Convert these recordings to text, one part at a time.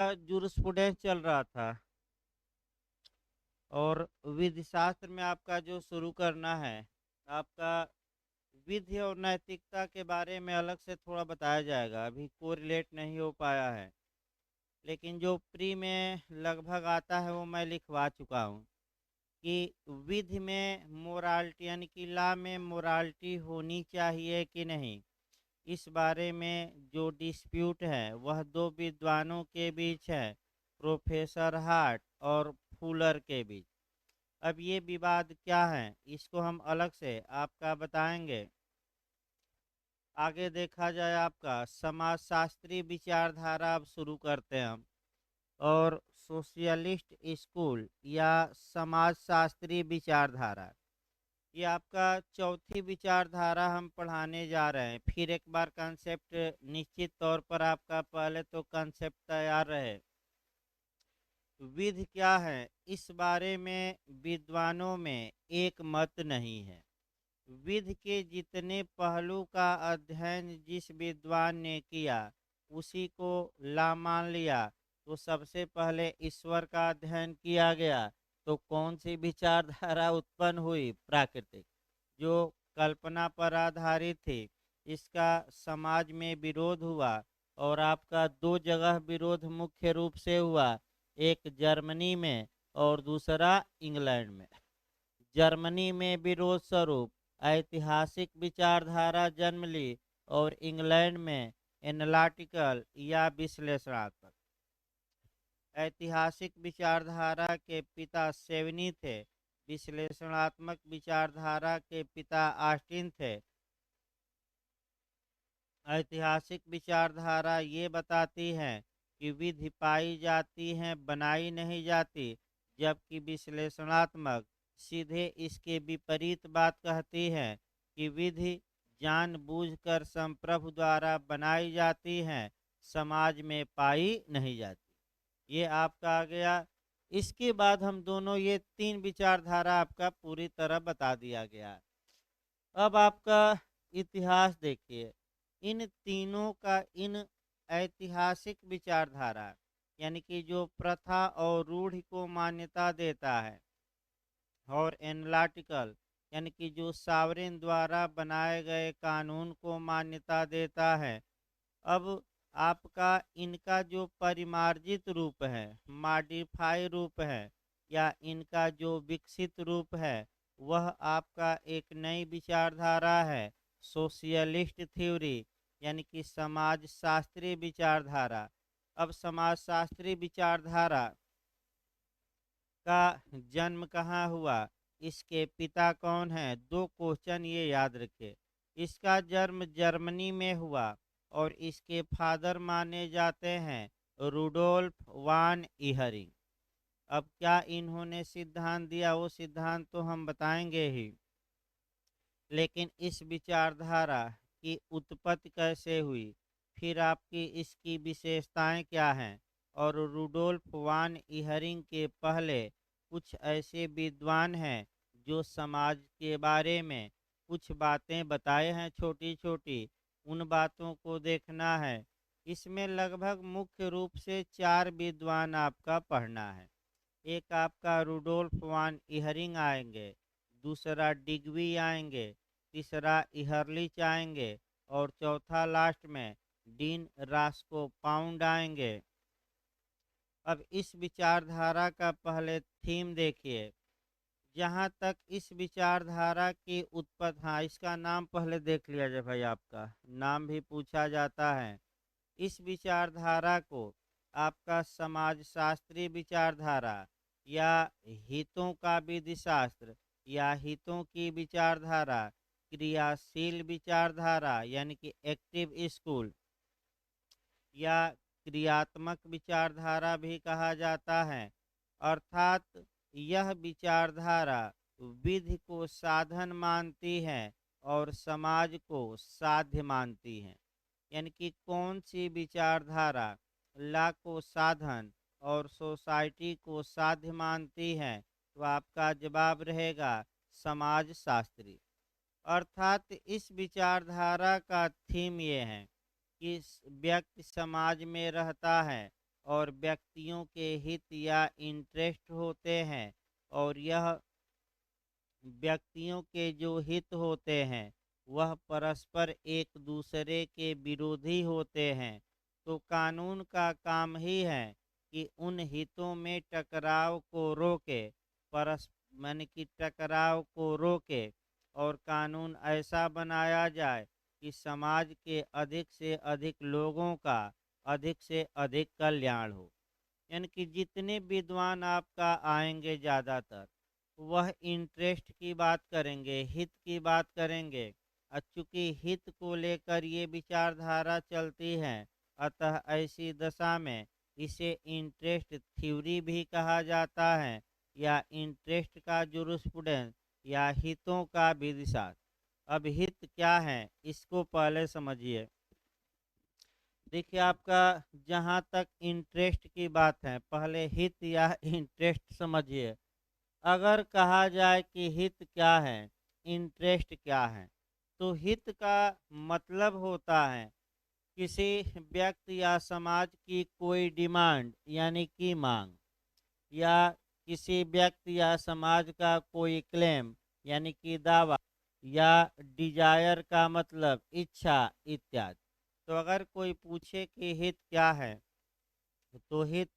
Jurisprudence चल रहा था और विधि शास्त्र में आपका जो शुरू करना है, आपका विधि और नैतिकता के बारे में अलग से थोड़ा बताया जाएगा। अभी कोरिलेट नहीं हो पाया है, लेकिन जो प्री में लगभग आता है वो मैं लिखवा चुका हूँ कि विधि में मोरालिटी यानी कि लॉ में मोरालिटी होनी चाहिए कि नहीं। इस बारे में जो डिस्प्यूट है वह दो विद्वानों के बीच है, प्रोफेसर हार्ट और फूलर के बीच। अब ये विवाद क्या है इसको हम अलग से आपका बताएंगे। आगे देखा जाए आपका समाजशास्त्री विचारधारा अब शुरू करते हैं हम। और सोशलिस्ट स्कूल या समाजशास्त्री विचारधारा, ये आपका चौथी विचारधारा हम पढ़ाने जा रहे हैं। फिर एक बार कंसेप्ट निश्चित तौर पर आपका पहले तो कंसेप्ट तैयार रहे। विधि क्या है इस बारे में विद्वानों में एक मत नहीं है। विधि के जितने पहलू का अध्ययन जिस विद्वान ने किया उसी को ला मान लिया। तो सबसे पहले ईश्वर का अध्ययन किया गया, तो कौन सी विचारधारा उत्पन्न हुई? प्राकृतिक, जो कल्पना पर आधारित थी। इसका समाज में विरोध हुआ और आपका दो जगह विरोध मुख्य रूप से हुआ, एक जर्मनी में और दूसरा इंग्लैंड में। जर्मनी में विरोध स्वरूप ऐतिहासिक विचारधारा जन्म ली और इंग्लैंड में एनालिटिकल या विश्लेषणात्मक। ऐतिहासिक विचारधारा के पिता सेवनी थे, विश्लेषणात्मक विचारधारा के पिता ऑस्टिन थे। ऐतिहासिक विचारधारा ये बताती है कि विधि पाई जाती है, बनाई नहीं जाती, जबकि विश्लेषणात्मक सीधे इसके विपरीत बात कहती है कि विधि जानबूझकर संप्रभु द्वारा बनाई जाती है, समाज में पाई नहीं जाती। ये आपका आ गया। इसके बाद हम दोनों ये तीन विचारधारा आपका पूरी तरह बता दिया गया। अब आपका इतिहास देखिए। इन तीनों का इन ऐतिहासिक विचारधारा यानी कि जो प्रथा और रूढ़ि को मान्यता देता है, और एनालिटिकल यानी कि जो सावरेन द्वारा बनाए गए कानून को मान्यता देता है। अब आपका इनका जो परिमार्जित रूप है, मॉडिफाई रूप है, या इनका जो विकसित रूप है, वह आपका एक नई विचारधारा है, सोशियलिस्ट थ्योरी यानी कि समाजशास्त्री विचारधारा। अब समाजशास्त्री विचारधारा का जन्म कहाँ हुआ, इसके पिता कौन है? दो क्वेश्चन ये याद रखे। इसका जन्म जर्मनी में हुआ और इसके फादर माने जाते हैं रूडोल्फ वान इहरिंग। अब क्या इन्होंने सिद्धांत दिया वो सिद्धांत तो हम बताएंगे ही, लेकिन इस विचारधारा की उत्पत्ति कैसे हुई, फिर आपकी इसकी विशेषताएं क्या हैं, और रूडोल्फ वान इहरिंग के पहले कुछ ऐसे विद्वान हैं जो समाज के बारे में कुछ बातें बताए हैं छोटी छोटी, उन बातों को देखना है। इसमें लगभग मुख्य रूप से चार विद्वान आपका पढ़ना है। एक आपका रूडोल्फ वान इहरिंग आएंगे, दूसरा डिग्वी आएंगे, तीसरा इहरलिच आएंगे, और चौथा लास्ट में डीन रास्को पाउंड आएंगे। अब इस विचारधारा का पहले थीम देखिए। जहाँ तक इस विचारधारा की उत्पत्ति, हाँ इसका नाम पहले देख लिया जाए भाई, आपका नाम भी पूछा जाता है। इस विचारधारा को आपका समाजशास्त्री विचारधारा या हितों का विधिशास्त्र या हितों की विचारधारा, क्रियाशील विचारधारा यानी कि एक्टिव स्कूल, या क्रियात्मक विचारधारा भी कहा जाता है। अर्थात यह विचारधारा विधि को साधन मानती है और समाज को साध्य मानती है। यानी कि कौन सी विचारधारा ला को साधन और सोसाइटी को साध्य मानती है, तो आपका जवाब रहेगा समाज शास्त्री। अर्थात इस विचारधारा का थीम ये है कि व्यक्ति समाज में रहता है और व्यक्तियों के हित या इंटरेस्ट होते हैं, और यह व्यक्तियों के जो हित होते हैं वह परस्पर एक दूसरे के विरोधी होते हैं। तो कानून का काम ही है कि उन हितों में टकराव को रोके, परस माने कि टकराव को रोके, और कानून ऐसा बनाया जाए कि समाज के अधिक से अधिक लोगों का अधिक से अधिक कल्याण हो। यानी कि जितने विद्वान आपका आएंगे ज़्यादातर वह इंटरेस्ट की बात करेंगे, हित की बात करेंगे। चूंकि हित को लेकर ये विचारधारा चलती है, अतः ऐसी दशा में इसे इंटरेस्ट थ्योरी भी कहा जाता है, या इंटरेस्ट का जुरिस्प्रूडेंस, या हितों का विधिशास्त्र। अब हित क्या है इसको पहले समझिए। देखिए, आपका जहाँ तक इंटरेस्ट की बात है, पहले हित या इंटरेस्ट समझिए। अगर कहा जाए कि हित क्या है, इंटरेस्ट क्या है, तो हित का मतलब होता है किसी व्यक्ति या समाज की कोई डिमांड यानी कि मांग, या किसी व्यक्ति या समाज का कोई क्लेम यानी कि दावा, या डिजायर का मतलब इच्छा इत्यादि। तो अगर कोई पूछे कि हित क्या है, तो हित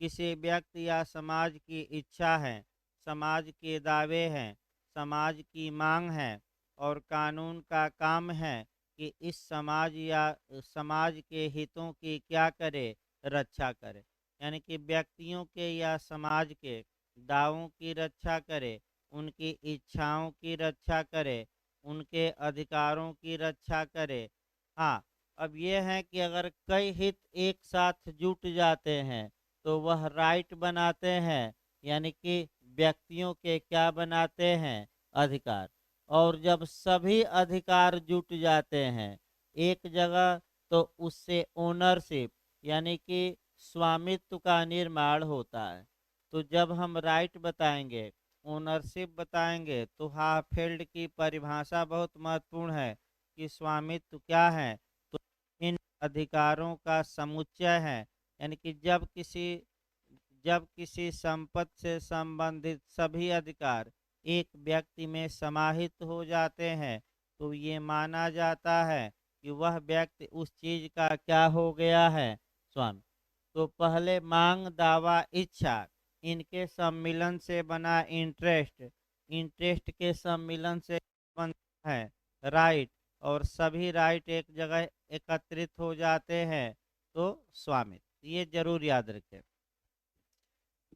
किसी व्यक्ति या समाज की इच्छा है, समाज के दावे हैं, समाज की मांग है, और कानून का काम है कि इस समाज या समाज के हितों की क्या करे, रक्षा करे। यानी कि व्यक्तियों के या समाज के दावों की रक्षा करे, उनकी इच्छाओं की रक्षा करे, उनके अधिकारों की रक्षा करे। हाँ, अब ये है कि अगर कई हित एक साथ जुट जाते हैं तो वह राइट बनाते हैं, यानी कि व्यक्तियों के क्या बनाते हैं, अधिकार। और जब सभी अधिकार जुट जाते हैं एक जगह, तो उससे ओनरशिप यानी कि स्वामित्व का निर्माण होता है। तो जब हम राइट बताएंगे, ओनरशिप बताएंगे, तो हाफेल्ड की परिभाषा बहुत महत्वपूर्ण है कि स्वामित्व क्या है, इन अधिकारों का समुच्चय है। यानी कि जब किसी संपत्ति से संबंधित सभी अधिकार एक व्यक्ति में समाहित हो जाते हैं, तो ये माना जाता है कि वह व्यक्ति उस चीज का क्या हो गया है, स्वामी। तो पहले मांग, दावा, इच्छा, इनके सम्मिलन से बना इंटरेस्ट, इंटरेस्ट के सम्मिलन से बनता है राइट, और सभी राइट एक जगह एकत्रित हो जाते हैं तो स्वामित्व। ये जरूर याद रखें।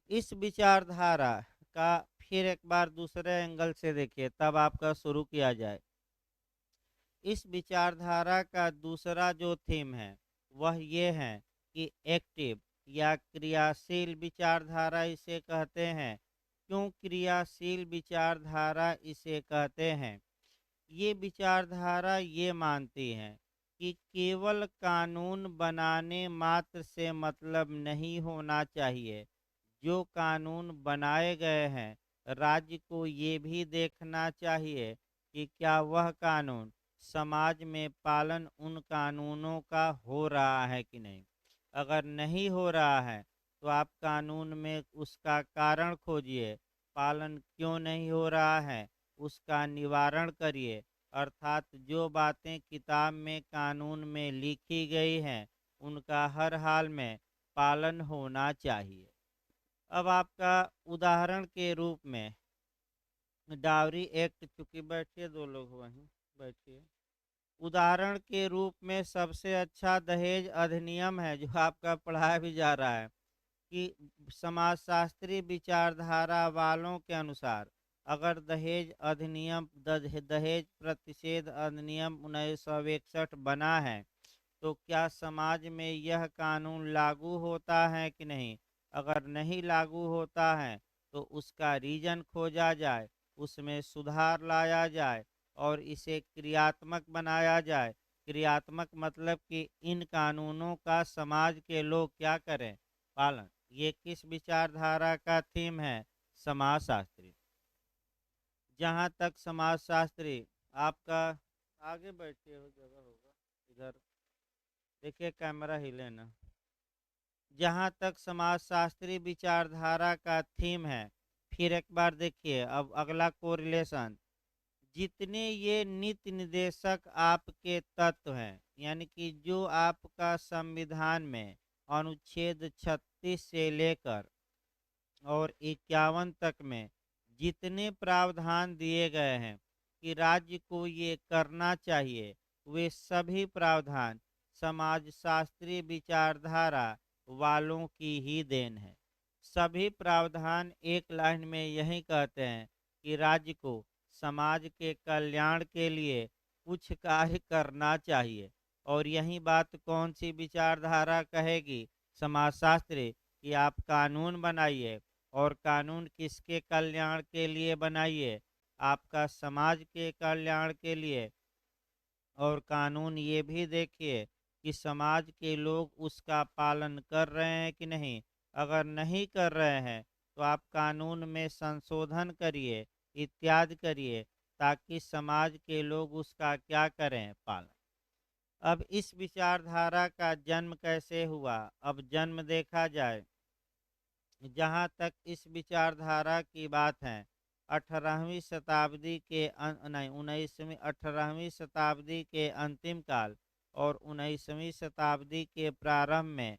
इस विचारधारा का फिर एक बार दूसरे एंगल से देखिए, तब आपका शुरू किया जाए। इस विचारधारा का दूसरा जो थीम है वह ये है कि एक्टिव या क्रियाशील विचारधारा इसे कहते हैं। क्यों क्रियाशील विचारधारा इसे कहते हैं? ये विचारधारा ये मानती है कि केवल कानून बनाने मात्र से मतलब नहीं होना चाहिए। जो कानून बनाए गए हैं, राज्य को ये भी देखना चाहिए कि क्या वह कानून समाज में पालन उन कानूनों का हो रहा है कि नहीं। अगर नहीं हो रहा है तो आप कानून में उसका कारण खोजिए, पालन क्यों नहीं हो रहा है उसका निवारण करिए। अर्थात जो बातें किताब में कानून में लिखी गई हैं उनका हर हाल में पालन होना चाहिए। अब आपका उदाहरण के रूप में डावरी एक्ट, चूंकि बैठिए दो लोग वहीं बैठिए, उदाहरण के रूप में सबसे अच्छा दहेज अधिनियम है जो आपका पढ़ाया भी जा रहा है कि समाजशास्त्री विचारधारा वालों के अनुसार अगर दहेज अधिनियम दहेज प्रतिषेध अधिनियम 1961 बना है, तो क्या समाज में यह कानून लागू होता है कि नहीं। अगर नहीं लागू होता है तो उसका रीजन खोजा जाए, उसमें सुधार लाया जाए और इसे क्रियात्मक बनाया जाए। क्रियात्मक मतलब कि इन कानूनों का समाज के लोग क्या करें, पालन। ये किस विचारधारा का थीम है, समाजशास्त्री। जहाँ तक समाजशास्त्री आपका, आगे बैठिए हो जगह होगा इधर, देखिए कैमरा हिले ना। जहाँ तक समाजशास्त्री विचारधारा का थीम है, फिर एक बार देखिए अब अगला कोरिलेशन, जितने ये नीति निर्देशक आपके तत्व हैं, यानी कि जो आपका संविधान में अनुच्छेद 36 से लेकर और 51 तक में जितने प्रावधान दिए गए हैं कि राज्य को ये करना चाहिए, वे सभी प्रावधान समाजशास्त्री विचारधारा वालों की ही देन है। सभी प्रावधान एक लाइन में यही कहते हैं कि राज्य को समाज के कल्याण के लिए कुछ कार्य करना चाहिए। और यही बात कौन सी विचारधारा कहेगी? समाजशास्त्री, कि आप कानून बनाइए, और कानून किसके कल्याण के लिए बनाइए? आपका समाज के कल्याण के लिए। और कानून ये भी देखिए कि समाज के लोग उसका पालन कर रहे हैं कि नहीं। अगर नहीं कर रहे हैं तो आप कानून में संशोधन करिए, इत्यादि करिए, ताकि समाज के लोग उसका क्या करें? पालन। अब इस विचारधारा का जन्म कैसे हुआ? अब जन्म देखा जाए, जहाँ तक इस विचारधारा की बात है, 18वीं शताब्दी के नहीं 19वीं 18वीं शताब्दी के अंतिम काल और 19वीं शताब्दी के प्रारंभ में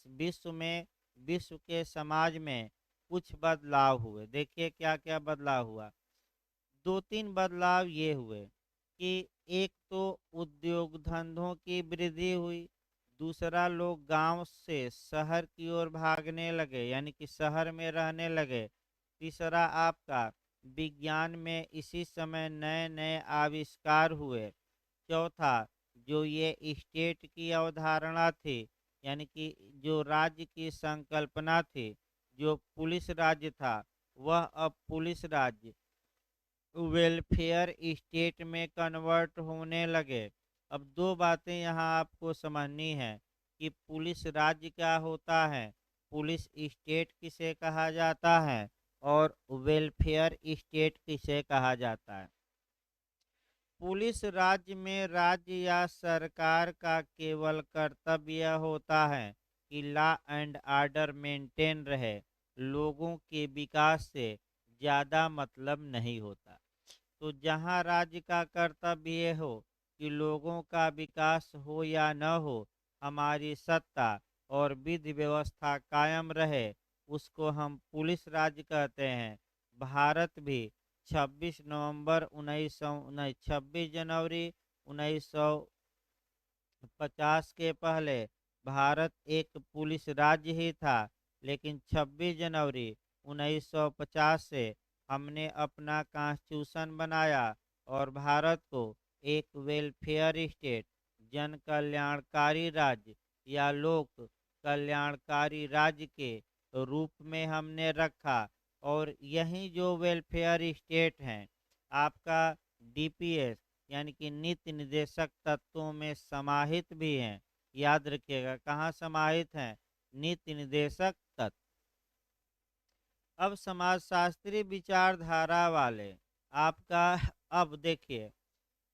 विश्व में विश्व के समाज में कुछ बदलाव हुए। देखिए क्या क्या बदलाव हुआ। दो तीन बदलाव ये हुए कि एक तो उद्योग धंधों की वृद्धि हुई, दूसरा लोग गांव से शहर की ओर भागने लगे, यानी कि शहर में रहने लगे। तीसरा आपका विज्ञान में इसी समय नए नए आविष्कार हुए। चौथा, जो ये स्टेट की अवधारणा थी, यानी कि जो राज्य की संकल्पना थी, जो पुलिस राज्य था, वह अब पुलिस राज्य वेलफेयर स्टेट में कन्वर्ट होने लगे। अब दो बातें यहाँ आपको समझनी है कि पुलिस राज्य क्या होता है, पुलिस स्टेट किसे कहा जाता है, और वेलफेयर स्टेट किसे कहा जाता है। पुलिस राज्य में राज्य या सरकार का केवल कर्तव्य होता है कि लॉ एंड ऑर्डर मेंटेन रहे, लोगों के विकास से ज़्यादा मतलब नहीं होता। तो जहाँ राज्य का कर्तव्य हो कि लोगों का विकास हो या न हो, हमारी सत्ता और विधि व्यवस्था कायम रहे, उसको हम पुलिस राज्य कहते हैं। भारत भी 26 नवंबर 26 जनवरी 1950 के पहले भारत एक पुलिस राज्य ही था। लेकिन 26 जनवरी 1950 से हमने अपना कॉन्स्टिट्यूशन बनाया और भारत को एक वेलफेयर स्टेट, जन कल्याणकारी राज्य या लोक कल्याणकारी राज्य के रूप में हमने रखा। और यही जो वेलफेयर स्टेट हैं, आपका डीपीएस यानी कि नीति निर्देशक तत्वों में समाहित भी हैं। याद रखिएगा कहाँ समाहित हैं? नीति निर्देशक तत्व। अब समाजशास्त्री विचारधारा वाले आपका, अब देखिए,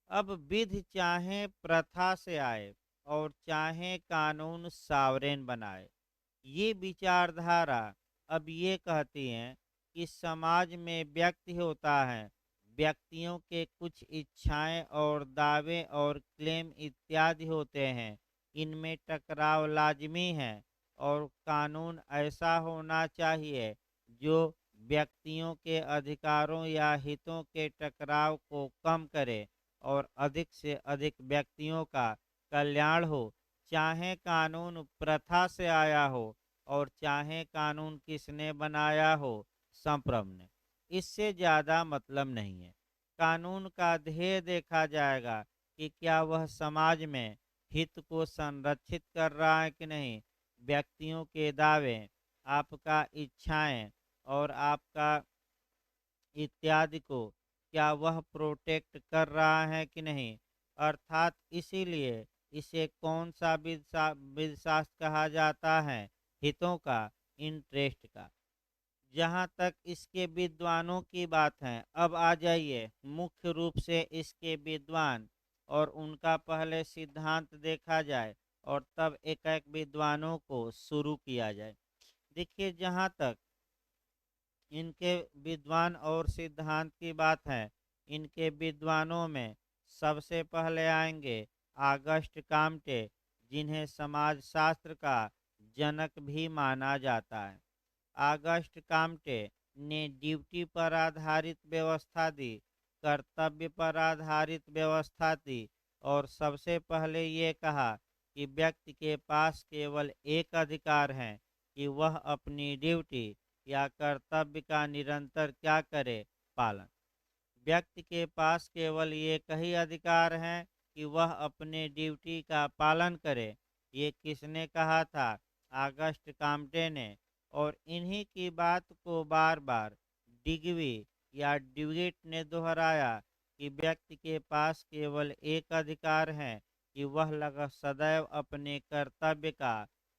अब विधि चाहे प्रथा से आए और चाहे कानून सावरेन बनाए, ये विचारधारा अब ये कहती हैं कि समाज में व्यक्ति होता है, व्यक्तियों के कुछ इच्छाएं और दावे और क्लेम इत्यादि होते हैं, इनमें टकराव लाजमी है। और कानून ऐसा होना चाहिए जो व्यक्तियों के अधिकारों या हितों के टकराव को कम करे और अधिक से अधिक व्यक्तियों का कल्याण हो। चाहे कानून प्रथा से आया हो और चाहे कानून किसने बनाया हो, संप्रभु ने, इससे ज़्यादा मतलब नहीं है। कानून का ध्येय देखा जाएगा कि क्या वह समाज में हित को संरक्षित कर रहा है कि नहीं, व्यक्तियों के दावे, आपका इच्छाएं और आपका इत्यादि को क्या वह प्रोटेक्ट कर रहा है कि नहीं। अर्थात इसीलिए इसे कौन सा विधिशास्त्र कहा जाता है? हितों का, इंटरेस्ट का। जहाँ तक इसके विद्वानों की बात है, अब आ जाइए मुख्य रूप से इसके विद्वान और उनका पहले सिद्धांत देखा जाए। और तब एक एक विद्वानों को शुरू किया जाए। देखिए, जहाँ तक इनके विद्वान और सिद्धांत की बात है, इनके विद्वानों में सबसे पहले आएंगे आगस्ट काम्टे, जिन्हें समाजशास्त्र का जनक भी माना जाता है। आगस्ट काम्टे ने ड्यूटी पर आधारित व्यवस्था दी, कर्तव्य पर आधारित व्यवस्था दी, और सबसे पहले ये कहा कि व्यक्ति के पास केवल एक अधिकार है कि वह अपनी ड्यूटी या कर्तव्य का निरंतर क्या करे, पालन। व्यक्ति के पास केवल एक ही अधिकार है कि वह अपने ड्यूटी का पालन करे। ये किसने कहा था? आगस्ट काम्टे ने। और इन्हीं की बात को बार बार डिगवी या ड्यूइट ने दोहराया कि व्यक्ति के पास केवल एक अधिकार है कि वह लग सदैव अपने कर्तव्य का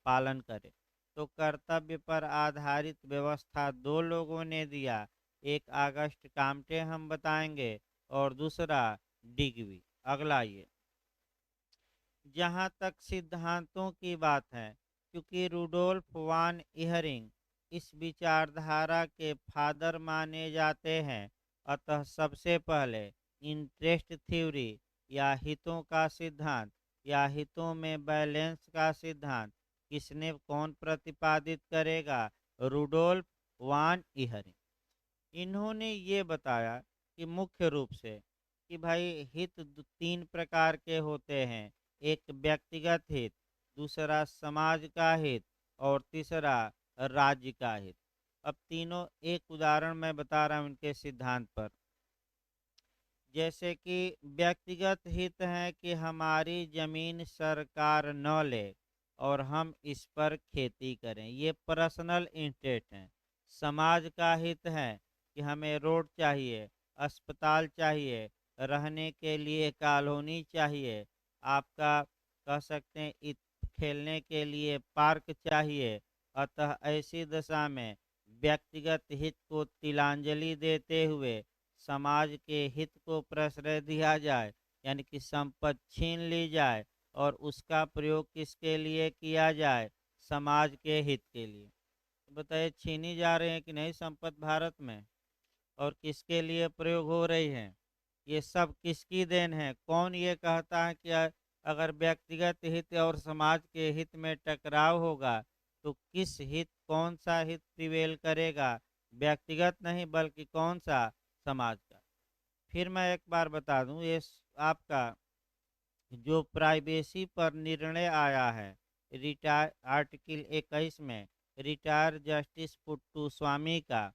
पालन करे। तो कर्तव्य पर आधारित व्यवस्था दो लोगों ने दिया, एक आगस्ट काम्टे हम बताएंगे और दूसरा डिगवी। अगला ये, जहाँ तक सिद्धांतों की बात है, क्योंकि रूडोल्फ वान इहरिंग इस विचारधारा के फादर माने जाते हैं, अतः सबसे पहले इंटरेस्ट थ्योरी या हितों का सिद्धांत या हितों में बैलेंस का सिद्धांत किसने कौन प्रतिपादित करेगा? रूडोल्फ वान इहरिंग। इन्होंने ये बताया कि मुख्य रूप से कि भाई हित तीन प्रकार के होते हैं, एक व्यक्तिगत हित, दूसरा समाज का हित, और तीसरा राज्य का हित। अब तीनों एक उदाहरण मैं बता रहा हूँ इनके सिद्धांत पर। जैसे कि व्यक्तिगत हित है कि हमारी जमीन सरकार न ले और हम इस पर खेती करें, ये पर्सनल इंटरेस्ट है। समाज का हित है कि हमें रोड चाहिए, अस्पताल चाहिए, रहने के लिए कॉलोनी चाहिए, आपका कह सकते हैं खेलने के लिए पार्क चाहिए। अतः ऐसी दशा में व्यक्तिगत हित को तिलांजलि देते हुए समाज के हित को प्रश्रय दिया जाए, यानी कि संपत्ति छीन ली जाए और उसका प्रयोग किसके लिए किया जाए? समाज के हित के लिए। तो बताइए, छीनी जा रही है कि नहीं संपत्ति भारत में, और किसके लिए प्रयोग हो रही है? ये सब किसकी देन है? कौन ये कहता है कि अगर व्यक्तिगत हित और समाज के हित में टकराव होगा तो किस हित, कौन सा हित प्रिवेल करेगा? व्यक्तिगत नहीं बल्कि कौन सा? समाज का। फिर मैं एक बार बता दूं, ये आपका जो प्राइवेसी पर निर्णय आया है रिटायर आर्टिकल 21 में, रिटायर जस्टिस पुट्टू स्वामी का,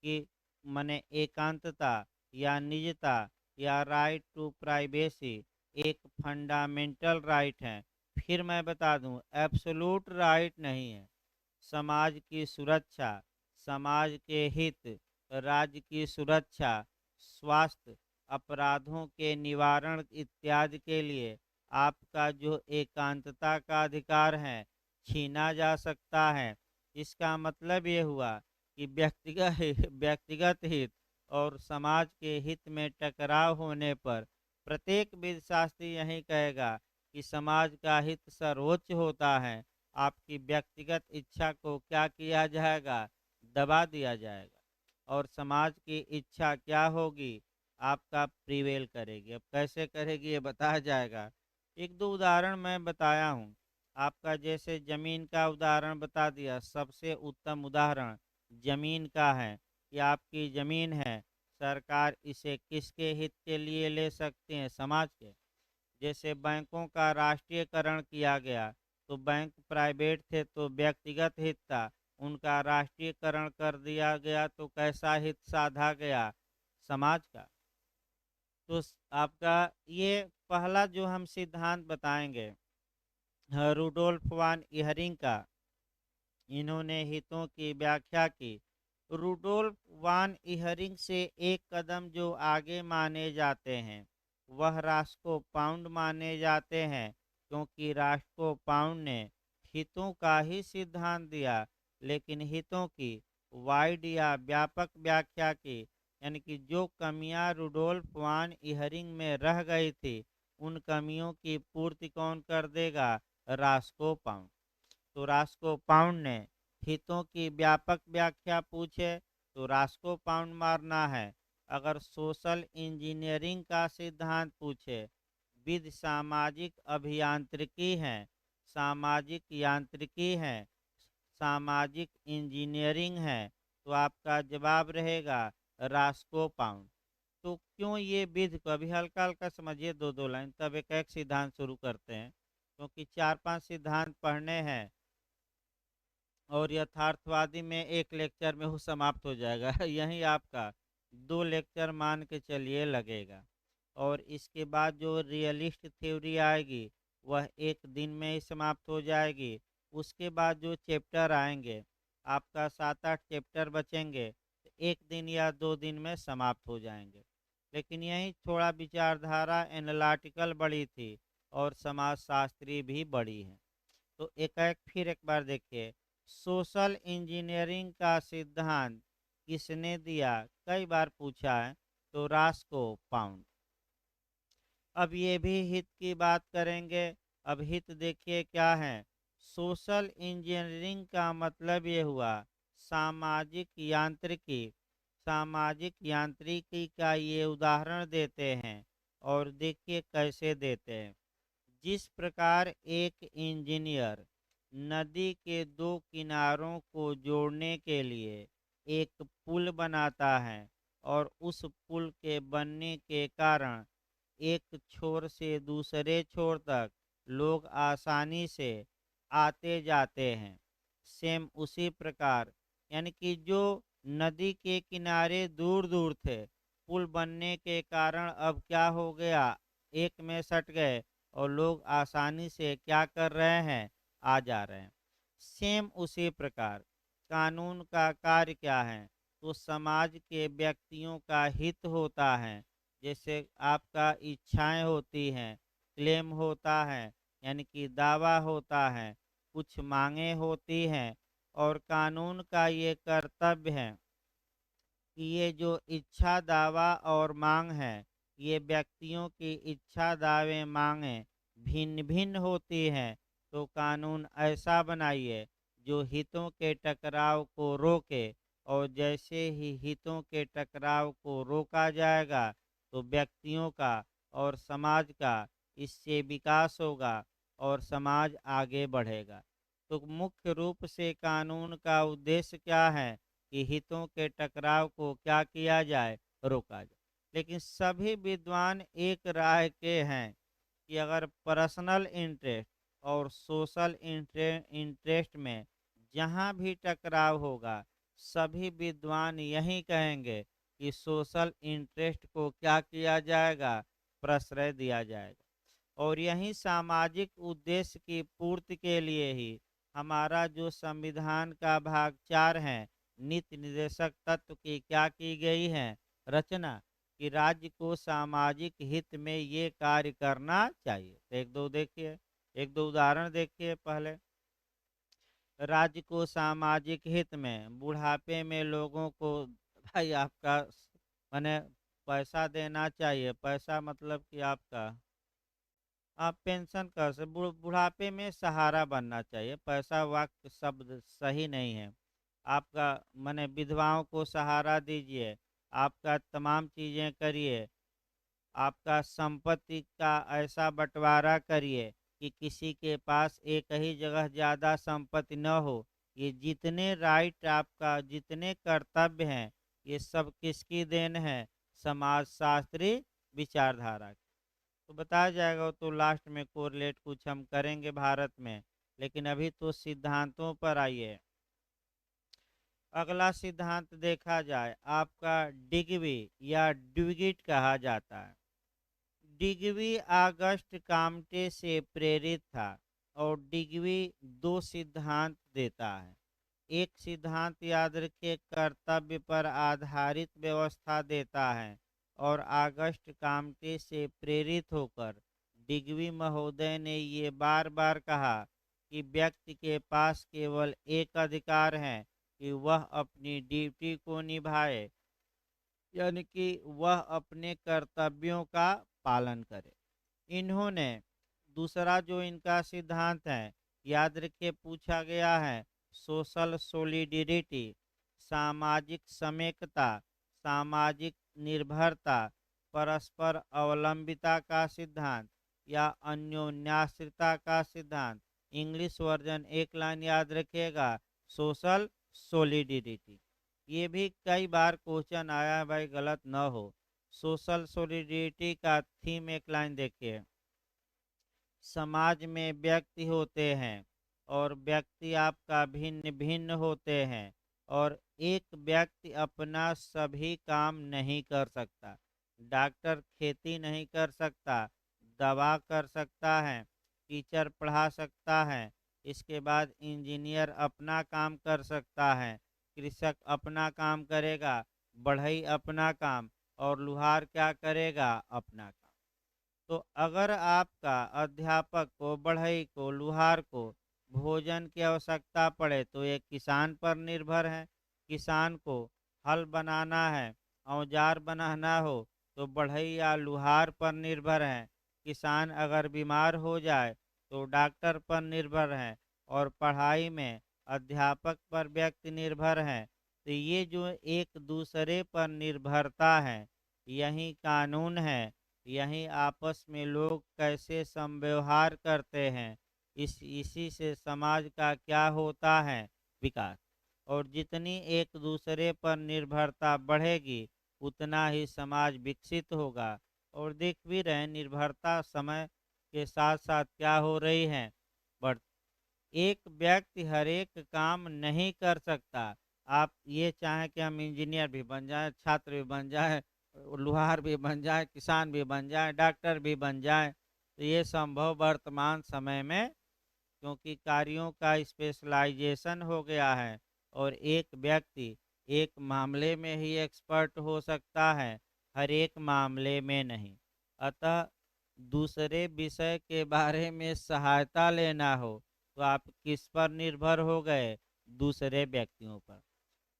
कि मने एकांतता या निजता या राइट टू प्राइवेसी एक फंडामेंटल राइट है। फिर मैं बता दूं, एब्सोलूट राइट नहीं है। समाज की सुरक्षा, समाज के हित, राज्य की सुरक्षा, स्वास्थ्य, अपराधों के निवारण इत्यादि के लिए आपका जो एकांतता का अधिकार है छीना जा सकता है। इसका मतलब ये हुआ कि व्यक्तिगत हित और समाज के हित में टकराव होने पर प्रत्येक विधशास्त्री यही कहेगा कि समाज का हित सर्वोच्च होता है। आपकी व्यक्तिगत इच्छा को क्या किया जाएगा? दबा दिया जाएगा, और समाज की इच्छा क्या होगी? आपका प्रिवेल करेगी। अब कैसे करेगी ये बताया जाएगा। एक दो उदाहरण मैं बताया हूँ आपका, जैसे जमीन का उदाहरण बता दिया। सबसे उत्तम उदाहरण जमीन का है कि आपकी जमीन है, सरकार इसे किसके हित के लिए ले सकती है? समाज के। जैसे बैंकों का राष्ट्रीयकरण किया गया, तो बैंक प्राइवेट थे तो व्यक्तिगत हित था, उनका राष्ट्रीयकरण कर दिया गया तो कैसा हित साधा गया? समाज का। तो आपका ये पहला जो हम सिद्धांत बताएंगे रूडोल्फ वान इहरिंग का, इन्होंने हितों की व्याख्या की। रूडोल्फ वान इहरिंग से एक कदम जो आगे माने जाते हैं वह रास्को पाउंड माने जाते हैं, क्योंकि रास्को पाउंड ने हितों का ही सिद्धांत दिया, लेकिन हितों की वाइड या व्यापक व्याख्या की। यानी कि जो कमियां रूडोल्फ वान इहरिंग में रह गई थी, उन कमियों की पूर्ति कौन कर देगा? Roscoe pound. तो रास्को पाउंड ने हितों की व्यापक व्याख्या पूछे तो रास्को पाउंड मारना है। अगर सोशल इंजीनियरिंग का सिद्धांत पूछे, विधि सामाजिक अभियांत्रिकी है, सामाजिक यांत्रिकी है, सामाजिक इंजीनियरिंग है, तो आपका जवाब रहेगा रास्को पाउंड। तो क्यों ये विधि को अभी हल्का हल्का समझिए, दो दो लाइन, तब एक एक सिद्धांत शुरू करते हैं, क्योंकि चार पांच सिद्धांत पढ़ने हैं और यथार्थवादी में एक लेक्चर में वो समाप्त हो जाएगा यही आपका दो लेक्चर मान के चलिए लगेगा। और इसके बाद जो रियलिस्ट थ्योरी आएगी वह एक दिन में ही समाप्त हो जाएगी। उसके बाद जो चैप्टर आएंगे, आपका सात आठ चैप्टर बचेंगे, तो एक दिन या दो दिन में समाप्त हो जाएंगे। लेकिन यही थोड़ा विचारधारा एनालिटिकल बड़ी थी और समाजशास्त्री भी बड़ी है। तो एक फिर एक बार देखिए, सोशल इंजीनियरिंग का सिद्धांत किसने दिया, कई बार पूछा है, तो रास्को पाउंड। अब ये भी हित की बात करेंगे। अब हित देखिए क्या है। सोशल इंजीनियरिंग का मतलब ये हुआ सामाजिक यांत्रिकी। सामाजिक यांत्रिकी का ये उदाहरण देते हैं और देखिए कैसे देते हैं। जिस प्रकार एक इंजीनियर नदी के दो किनारों को जोड़ने के लिए एक पुल बनाता है और उस पुल के बनने के कारण एक छोर से दूसरे छोर तक लोग आसानी से आते जाते हैं, सेम उसी प्रकार, यानी कि जो नदी के किनारे दूर दूर थे, पुल बनने के कारण अब क्या हो गया, एक में सट गए और लोग आसानी से क्या कर रहे हैं, आ जा रहे हैं। सेम उसी प्रकार कानून का कार्य क्या है, तो समाज के व्यक्तियों का हित होता है। जैसे आपका इच्छाएं होती हैं, क्लेम होता है, यानी कि दावा होता है, कुछ मांगे होती हैं, और कानून का ये कर्तव्य है कि ये जो इच्छा दावा और मांग है, ये व्यक्तियों की इच्छा दावे मांगे भिन्न भिन्न होती हैं। तो कानून ऐसा बनाइए जो हितों के टकराव को रोके, और जैसे ही हितों के टकराव को रोका जाएगा तो व्यक्तियों का और समाज का इससे विकास होगा और समाज आगे बढ़ेगा। तो मुख्य रूप से कानून का उद्देश्य क्या है कि हितों के टकराव को क्या किया जाए, रोका जाए। लेकिन सभी विद्वान एक राय के हैं कि अगर पर्सनल इंटरेस्ट और सोशल इंटरेस्ट में जहाँ भी टकराव होगा, सभी विद्वान यही कहेंगे कि सोशल इंटरेस्ट को क्या किया जाएगा, प्रश्रय दिया जाएगा। और यही सामाजिक उद्देश्य की पूर्ति के लिए ही हमारा जो संविधान का भाग 4 है, नीति निर्देशक तत्व की क्या की गई है, रचना, कि राज्य को सामाजिक हित में ये कार्य करना चाहिए। तो एक दो देखिए, एक दो उदाहरण देखिए। पहले, राज्य को सामाजिक हित में बुढ़ापे में लोगों को भाई आपका माने पैसा देना चाहिए। पैसा मतलब कि आपका आप पेंशन कर से बुढ़ापे में सहारा बनना चाहिए। पैसा वाक्य शब्द सही नहीं है आपका। माने विधवाओं को सहारा दीजिए, आपका तमाम चीज़ें करिए, आपका संपत्ति का ऐसा बंटवारा करिए कि किसी के पास एक ही जगह ज़्यादा संपत्ति न हो। ये जितने राइट आपका, जितने कर्तव्य हैं, ये सब किसकी देन है, समाजशास्त्री विचारधारा की। तो बताया जाएगा, तो लास्ट में कोरिलेट कुछ हम करेंगे भारत में। लेकिन अभी तो सिद्धांतों पर आइए। अगला सिद्धांत देखा जाए, आपका डिग्वी या ड्विगिट कहा जाता है। डिग्वी आगस्ट काम्टे से प्रेरित था और डिग्वी दो सिद्धांत देता है। एक सिद्धांत याद रखिए कर्तव्य पर आधारित व्यवस्था देता है, और आगस्ट काम्टे से प्रेरित होकर डिग्वी महोदय ने ये बार बार कहा कि व्यक्ति के पास केवल एक अधिकार है कि वह अपनी ड्यूटी को निभाए, यानी कि वह अपने कर्तव्यों का पालन करे। इन्होंने दूसरा जो इनका सिद्धांत है, याद रखिए, पूछा गया है सोशल सोलिडिरिटी, सामाजिक समेकता, सामाजिक निर्भरता, परस्पर अवलंबिता का सिद्धांत या अन्योन्याश्रिता का सिद्धांत। इंग्लिश वर्जन एक लाइन याद रखिएगा, सोशल सोलिडिरिटी। ये भी कई बार क्वेश्चन आया है भाई, गलत न हो। सोशल सोलिडिरिटी का थीम एक लाइन देखिए, समाज में व्यक्ति होते हैं और व्यक्ति आपका भिन्न भिन्न होते हैं, और एक व्यक्ति अपना सभी काम नहीं कर सकता। डॉक्टर खेती नहीं कर सकता, दवा कर सकता है, टीचर पढ़ा सकता है, इसके बाद इंजीनियर अपना काम कर सकता है, कृषक अपना काम करेगा, बढ़ई अपना काम, और लुहार क्या करेगा, अपना काम। तो अगर आपका अध्यापक को, बढ़ई को, लुहार को भोजन की आवश्यकता पड़े तो ये किसान पर निर्भर है। किसान को हल बनाना है, औजार बनाना हो तो बढ़ई या लुहार पर निर्भर है। किसान अगर बीमार हो जाए तो डॉक्टर पर निर्भर है, और पढ़ाई में अध्यापक पर व्यक्ति निर्भर है। तो ये जो एक दूसरे पर निर्भरता है, यही कानून है, यही आपस में लोग कैसे समव्यवहार करते हैं, इसी से समाज का क्या होता है, विकास। और जितनी एक दूसरे पर निर्भरता बढ़ेगी उतना ही समाज विकसित होगा। और देख भी रहे निर्भरता समय के साथ साथ क्या हो रही है, बढ़। एक व्यक्ति हर एक काम नहीं कर सकता। आप ये चाहें कि हम इंजीनियर भी बन जाएं, छात्र भी बन जाएं, लुहार भी बन जाएं, किसान भी बन जाएं, डॉक्टर भी बन जाएं, तो ये संभव वर्तमान समय में, क्योंकि कार्यों का स्पेशलाइजेशन हो गया है, और एक व्यक्ति एक मामले में ही एक्सपर्ट हो सकता है, हर एक मामले में नहीं। अतः दूसरे विषय के बारे में सहायता लेना हो तो आप किस पर निर्भर हो गए, दूसरे व्यक्तियों पर।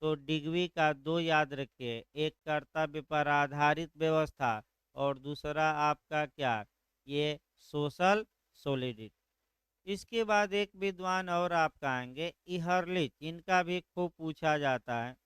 तो डिग्री का दो याद रखिए, एक कर्तव्य पर आधारित व्यवस्था, और दूसरा आपका क्या, ये सोशल सोलिडिटी। इसके बाद एक विद्वान और आपका आएंगे, इहर्लिच, इनका भी खूब पूछा जाता है।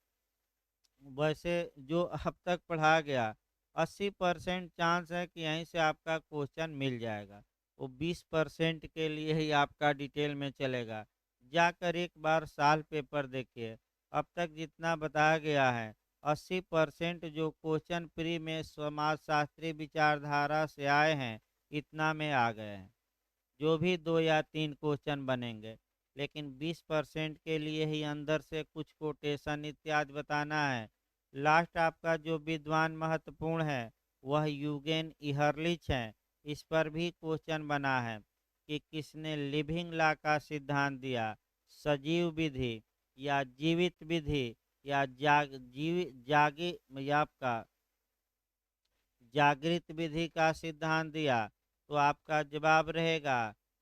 वैसे जो अब तक पढ़ा गया 80% चांस है कि यहीं से आपका क्वेश्चन मिल जाएगा, वो 20% के लिए ही आपका डिटेल में चलेगा। जाकर एक बार साल पेपर देखिए, अब तक जितना बताया गया है 80% जो क्वेश्चन प्री में समाज शास्त्री विचारधारा से आए हैं, इतना में आ गए हैं। जो भी 2 या 3 क्वेश्चन बनेंगे, लेकिन 20% के लिए ही अंदर से कुछ कोटेशन इत्यादि बताना है। लास्ट आपका जो विद्वान महत्वपूर्ण है वह यूगेन इहर्लिच है। इस पर भी क्वेश्चन बना है कि किसने लिविंग लॉ का सिद्धांत दिया, सजीव विधि या जीवित विधि या जागी या आपका जागृत विधि का सिद्धांत दिया। तो आपका जवाब रहेगा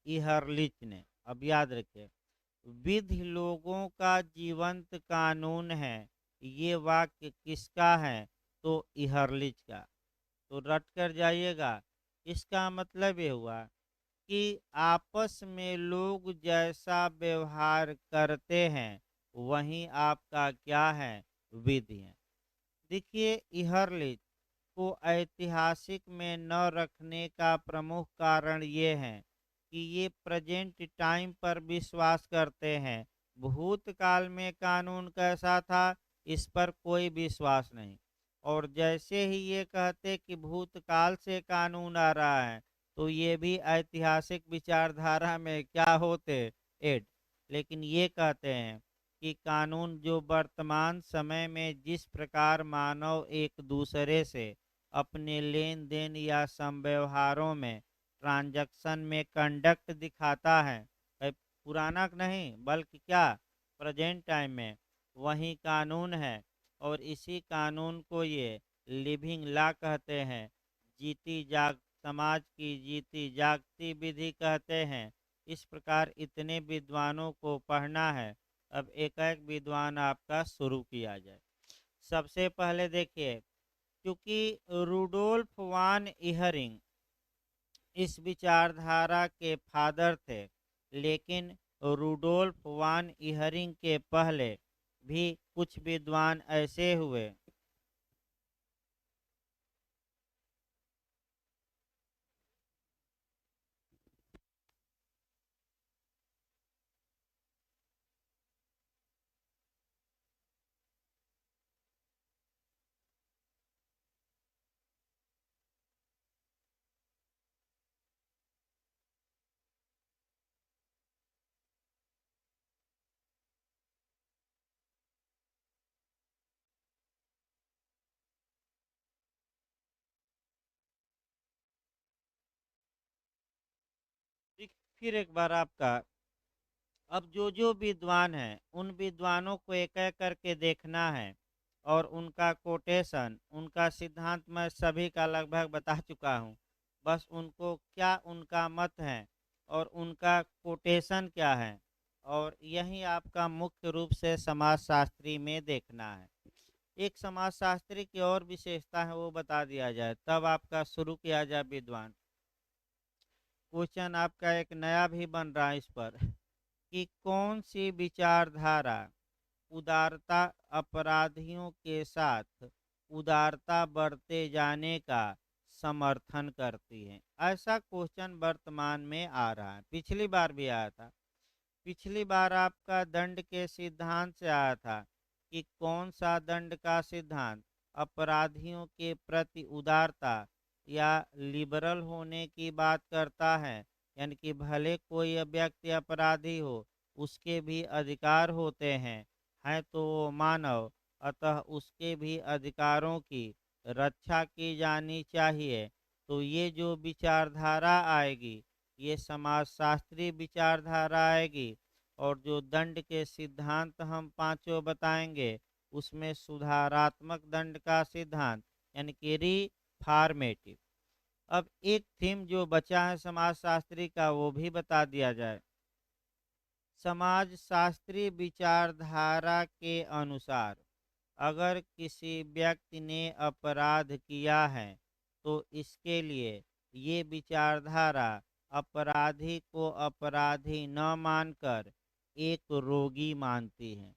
इहर्लिच ने। अब याद रखिए, विधि लोगों का जीवंत कानून है, ये वाक्य किसका है, तो इहर्लिच का। तो रट कर जाइएगा। इसका मतलब ये हुआ कि आपस में लोग जैसा व्यवहार करते हैं वही आपका क्या है, विधि है। देखिए, इहर्लिच को ऐतिहासिक में न रखने का प्रमुख कारण ये है कि ये प्रेजेंट टाइम पर विश्वास करते हैं। भूतकाल में कानून कैसा था, इस पर कोई विश्वास नहीं। और जैसे ही ये कहते कि भूतकाल से कानून आ रहा है, तो ये भी ऐतिहासिक विचारधारा में क्या होते, एड। लेकिन ये कहते हैं कि कानून जो वर्तमान समय में जिस प्रकार मानव एक दूसरे से अपने लेन देन या संव्यवहारों में, ट्रांजैक्शन में कंडक्ट दिखाता है, पुराना नहीं बल्कि क्या, प्रेजेंट टाइम में, वही कानून है। और इसी कानून को ये लिविंग लॉ कहते हैं। जीती जाग समाज की जीती जागती विधि कहते हैं। इस प्रकार इतने विद्वानों को पढ़ना है। अब एक एक विद्वान आपका शुरू किया जाए। सबसे पहले देखिए, क्योंकि रूडोल्फ वान इहरिंग इस विचारधारा के फादर थे, लेकिन रूडोल्फ वान इहरिंग के पहले भी कुछ विद्वान ऐसे हुए। फिर एक बार आपका, अब जो विद्वान हैं उन विद्वानों को एक एक करके देखना है, और उनका कोटेशन, उनका सिद्धांत मैं सभी का लगभग बता चुका हूँ। बस उनको क्या उनका मत है और उनका कोटेशन क्या है, और यही आपका मुख्य रूप से समाजशास्त्री में देखना है। एक समाजशास्त्री की और विशेषता है वो बता दिया जाए, तब आपका शुरू किया जाए विद्वान। क्वेश्चन आपका एक नया भी बन रहा है इस पर, कि कौन सी विचारधारा उदारता, अपराधियों के साथ उदारता बरते जाने का समर्थन करती है। ऐसा क्वेश्चन वर्तमान में आ रहा है, पिछली बार भी आया था। पिछली बार आपका दंड के सिद्धांत से आया था कि कौन सा दंड का सिद्धांत अपराधियों के प्रति उदारता या लिबरल होने की बात करता है, यानी कि भले कोई व्यक्ति अपराधी हो, उसके भी अधिकार होते हैं, है तो वो मानव, अतः उसके भी अधिकारों की रक्षा की जानी चाहिए। तो ये जो विचारधारा आएगी, ये समाजशास्त्री विचारधारा आएगी। और जो दंड के सिद्धांत हम पांचों बताएंगे, उसमें सुधारात्मक दंड का सिद्धांत, यानी कि रिफॉर्मेटिव। अब एक थीम जो बचा है समाजशास्त्री का, वो भी बता दिया जाए। समाजशास्त्री विचारधारा के अनुसार अगर किसी व्यक्ति ने अपराध किया है, तो इसके लिए ये विचारधारा अपराधी को अपराधी न मानकर एक रोगी मानती है।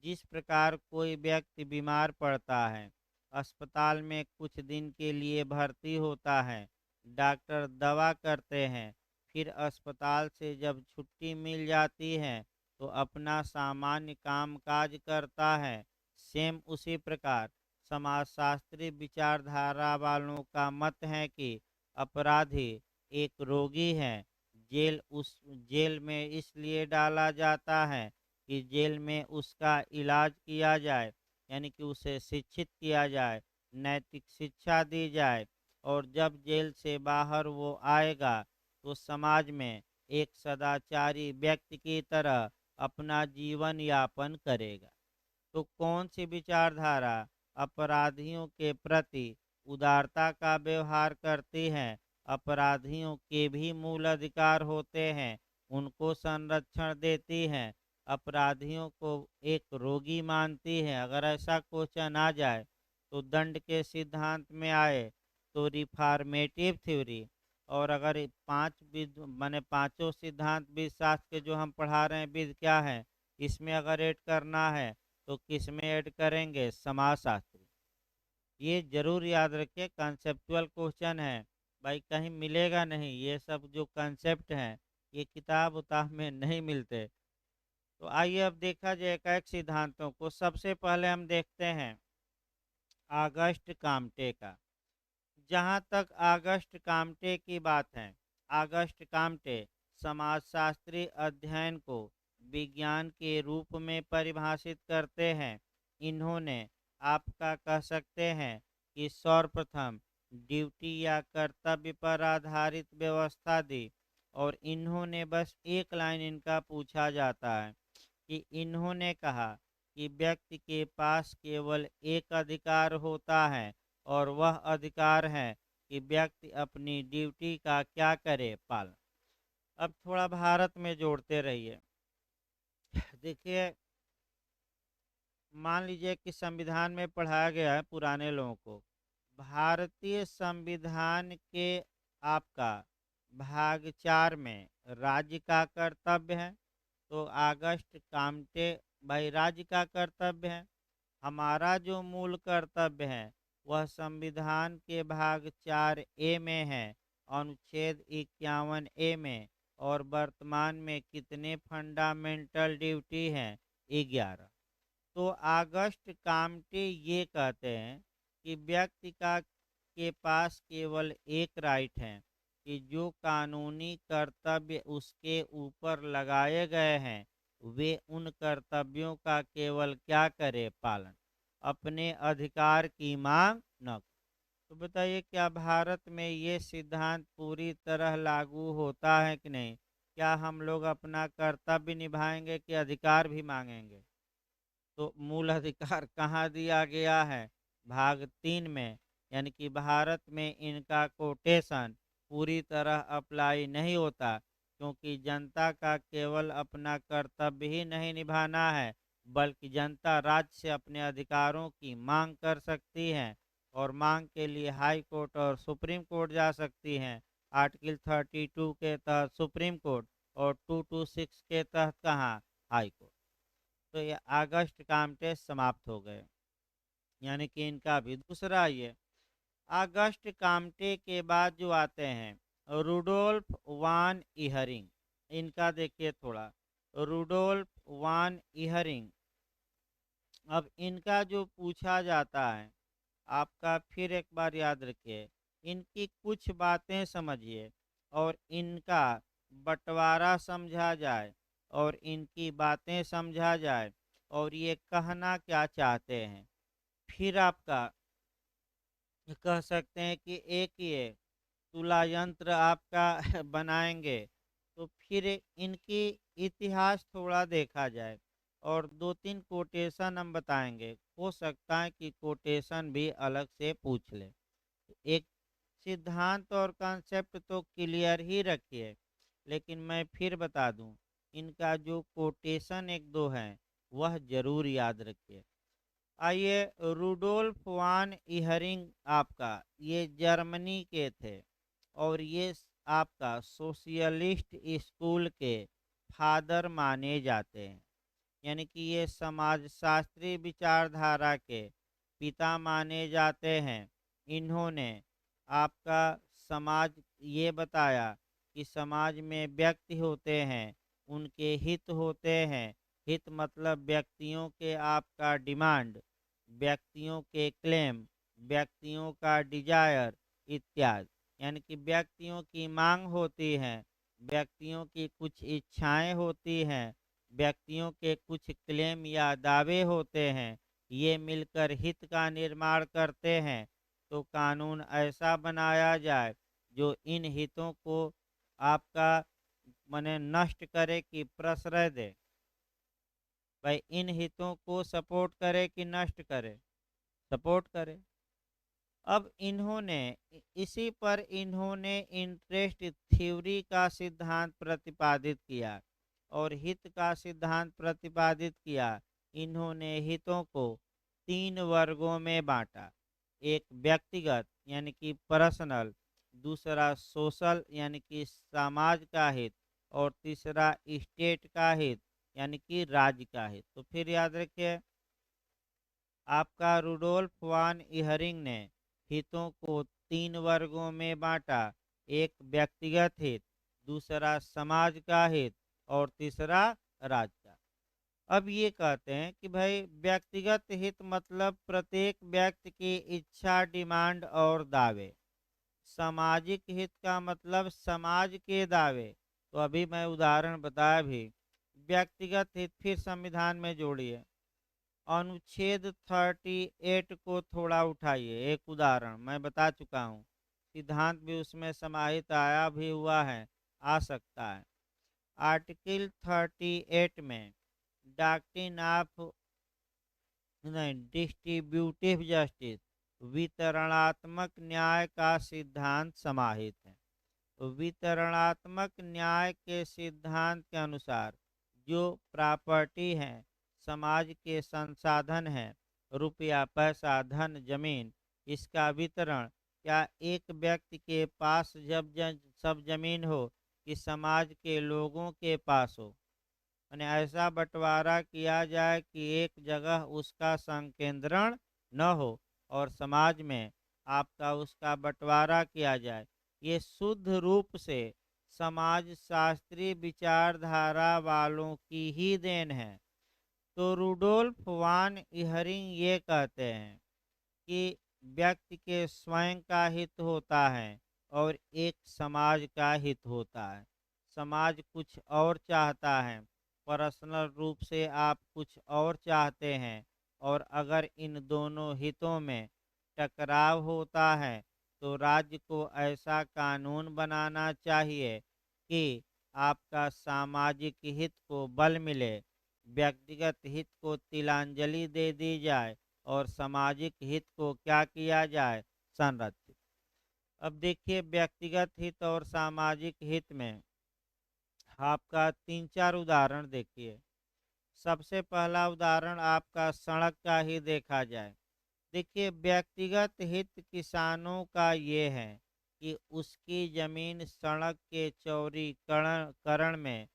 जिस प्रकार कोई व्यक्ति बीमार पड़ता है, अस्पताल में कुछ दिन के लिए भर्ती होता है, डॉक्टर दवा करते हैं, फिर अस्पताल से जब छुट्टी मिल जाती है तो अपना सामान्य कामकाज करता है, सेम उसी प्रकार समाजशास्त्री विचारधारा वालों का मत है कि अपराधी एक रोगी है। जेल में इसलिए डाला जाता है कि जेल में उसका इलाज किया जाए, यानी कि उसे शिक्षित किया जाए, नैतिक शिक्षा दी जाए, और जब जेल से बाहर वो आएगा तो समाज में एक सदाचारी व्यक्ति की तरह अपना जीवन यापन करेगा। तो कौन सी विचारधारा अपराधियों के प्रति उदारता का व्यवहार करती है, अपराधियों के भी मूल अधिकार होते हैं, उनको संरक्षण देती है, अपराधियों को एक रोगी मानती है। अगर ऐसा क्वेश्चन आ जाए तो दंड के सिद्धांत में आए तो रिफॉर्मेटिव थ्योरी। और अगर पांच विध माने पांचों सिद्धांत विधशास्त्र के जो हम पढ़ा रहे हैं विध क्या है, इसमें अगर ऐड करना है तो किस में ऐड करेंगे, समाजशास्त्री। ये जरूर याद रखिए, कंसेप्चुअल क्वेश्चन है भाई, कहीं मिलेगा नहीं। ये सब जो कंसेप्ट हैं ये किताब उताब में नहीं मिलते। तो आइए अब देखा जाए एक एक सिद्धांतों को। सबसे पहले हम देखते हैं आगस्ट काम्टे का। जहाँ तक आगस्ट काम्टे की बात है, आगस्ट काम्टे समाजशास्त्री अध्ययन को विज्ञान के रूप में परिभाषित करते हैं। इन्होंने आपका कह सकते हैं कि सर्वप्रथम ड्यूटी या कर्तव्य पर आधारित व्यवस्था दी। और इन्होंने बस एक लाइन इनका पूछा जाता है कि इन्होंने कहा कि व्यक्ति के पास केवल एक अधिकार होता है, और वह अधिकार है कि व्यक्ति अपनी ड्यूटी का क्या करे, पालन। अब थोड़ा भारत में जोड़ते रहिए। देखिए, मान लीजिए कि संविधान में पढ़ाया गया है पुराने लोगों को, भारतीय संविधान के आपका भाग 4 में राज्य का कर्तव्य है। तो आगस्ट कामटे भाई राज्य का कर्तव्य है। हमारा जो मूल कर्तव्य है वह संविधान के भाग 4 ए में है, अनुच्छेद 51 ए में। और वर्तमान में कितने फंडामेंटल ड्यूटी हैं? 11। तो अगस्ट काम्टे ये कहते हैं कि व्यक्ति का के पास केवल एक राइट है कि जो कानूनी कर्तव्य उसके ऊपर लगाए गए हैं वे उन कर्तव्यों का केवल क्या करे? पालन। अपने अधिकार की मांग न करे। तो बताइए, क्या भारत में ये सिद्धांत पूरी तरह लागू होता है कि नहीं? क्या हम लोग अपना कर्तव्य निभाएंगे कि अधिकार भी मांगेंगे? तो मूल अधिकार कहाँ दिया गया है? भाग 3 में। यानी कि भारत में इनका कोटेशन पूरी तरह अप्लाई नहीं होता, क्योंकि जनता का केवल अपना कर्तव्य ही नहीं निभाना है, बल्कि जनता राज्य से अपने अधिकारों की मांग कर सकती है। और मांग के लिए हाई कोर्ट और सुप्रीम कोर्ट जा सकती हैं। आर्टिकल 32 के तहत सुप्रीम कोर्ट और 226 के तहत कहाँ? High court. तो ये अगस्ट कामटे समाप्त हो गए, यानी कि इनका भी दूसरा ये। अगस्ट कामटे के बाद जो आते हैं रुडोल्फ वान इहरिंग, इनका देखिए थोड़ा। रुडोल्फ वान इहरिंग, अब इनका जो पूछा जाता है, आपका फिर एक बार याद रखिए, इनकी कुछ बातें समझिए और इनका बंटवारा समझा जाए और इनकी बातें समझा जाए और ये कहना क्या चाहते हैं। फिर आपका कह सकते हैं कि एक ये तुला यंत्र आपका बनाएंगे। तो फिर इनकी इतिहास थोड़ा देखा जाए और दो तीन कोटेशन हम बताएंगे। हो सकता है कि कोटेशन भी अलग से पूछ ले। एक सिद्धांत और कॉन्सेप्ट तो क्लियर ही रखिए, लेकिन मैं फिर बता दूं, इनका जो कोटेशन एक दो हैं वह जरूर याद रखिए। आइए, रूडोल्फ वान इहरिंग आपका ये जर्मनी के थे और ये आपका सोशलिस्ट स्कूल के फादर माने जाते हैं। यानी कि ये समाजशास्त्री विचारधारा के पिता माने जाते हैं। इन्होंने आपका समाज ये बताया कि समाज में व्यक्ति होते हैं, उनके हित होते हैं। हित मतलब व्यक्तियों के आपका डिमांड, व्यक्तियों के क्लेम, व्यक्तियों का डिजायर इत्यादि। यानी कि व्यक्तियों की मांग होती है, व्यक्तियों की कुछ इच्छाएं होती हैं, व्यक्तियों के कुछ क्लेम या दावे होते हैं। ये मिलकर हित का निर्माण करते हैं। तो कानून ऐसा बनाया जाए जो इन हितों को आपका मने नष्ट करे कि प्रश्रय दे? भाई, इन हितों को सपोर्ट करे कि नष्ट करे? सपोर्ट करे। अब इन्होंने इसी पर इन्होंने इंटरेस्ट थ्योरी का सिद्धांत प्रतिपादित किया और हित का सिद्धांत प्रतिपादित किया। इन्होंने हितों को 3 वर्गों में बांटा। एक व्यक्तिगत यानी कि पर्सनल, दूसरा सोशल यानी कि समाज का हित, और तीसरा स्टेट का हित यानी कि राज्य का हित। तो फिर याद रखिए, आपका रुडोल्फ वान इहरिंग ने हितों को 3 वर्गों में बांटा। एक व्यक्तिगत हित, दूसरा समाज का हित और तीसरा राज्य का। अब ये कहते हैं कि भाई व्यक्तिगत हित मतलब प्रत्येक व्यक्ति की इच्छा, डिमांड और दावे। सामाजिक हित का मतलब समाज के दावे। तो अभी मैं उदाहरण बताया भी। व्यक्तिगत हित फिर संविधान में जोड़िए। अनुच्छेद 38 को थोड़ा उठाइए। एक उदाहरण मैं बता चुका हूँ, सिद्धांत भी उसमें समाहित आया भी हुआ है, आ सकता है। आर्टिकल 38 में डॉक्ट्रिन ऑफ नहीं डिस्ट्रीब्यूटिव जस्टिस, वितरणात्मक न्याय का सिद्धांत समाहित है। तो वितरणात्मक न्याय के सिद्धांत के अनुसार जो प्रॉपर्टी है, समाज के संसाधन है, रुपया, पैसा, धन, जमीन, इसका वितरण क्या एक व्यक्ति के पास जब सब जमीन हो कि समाज के लोगों के पास हो। यानी ऐसा बंटवारा किया जाए कि एक जगह उसका संकेंद्रण न हो और समाज में आपका उसका बंटवारा किया जाए। ये शुद्ध रूप से समाज शास्त्री विचारधारा वालों की ही देन है। तो रूडोल्फ वान इहरिंग ये कहते हैं कि व्यक्ति के स्वयं का हित होता है और एक समाज का हित होता है। समाज कुछ और चाहता है, पर्सनल रूप से आप कुछ और चाहते हैं, और अगर इन दोनों हितों में टकराव होता है तो राज्य को ऐसा कानून बनाना चाहिए कि आपका सामाजिक हित को बल मिले, व्यक्तिगत हित को तिलांजलि दे दी जाए और सामाजिक हित को क्या किया जाए, संरक्षित। अब देखिए व्यक्तिगत हित और सामाजिक हित में आपका तीन चार उदाहरण देखिए। सबसे पहला उदाहरण आपका सड़क का ही देखा जाए। देखिए व्यक्तिगत हित किसानों का ये है कि उसकी जमीन सड़क के चौड़ीकरण करण में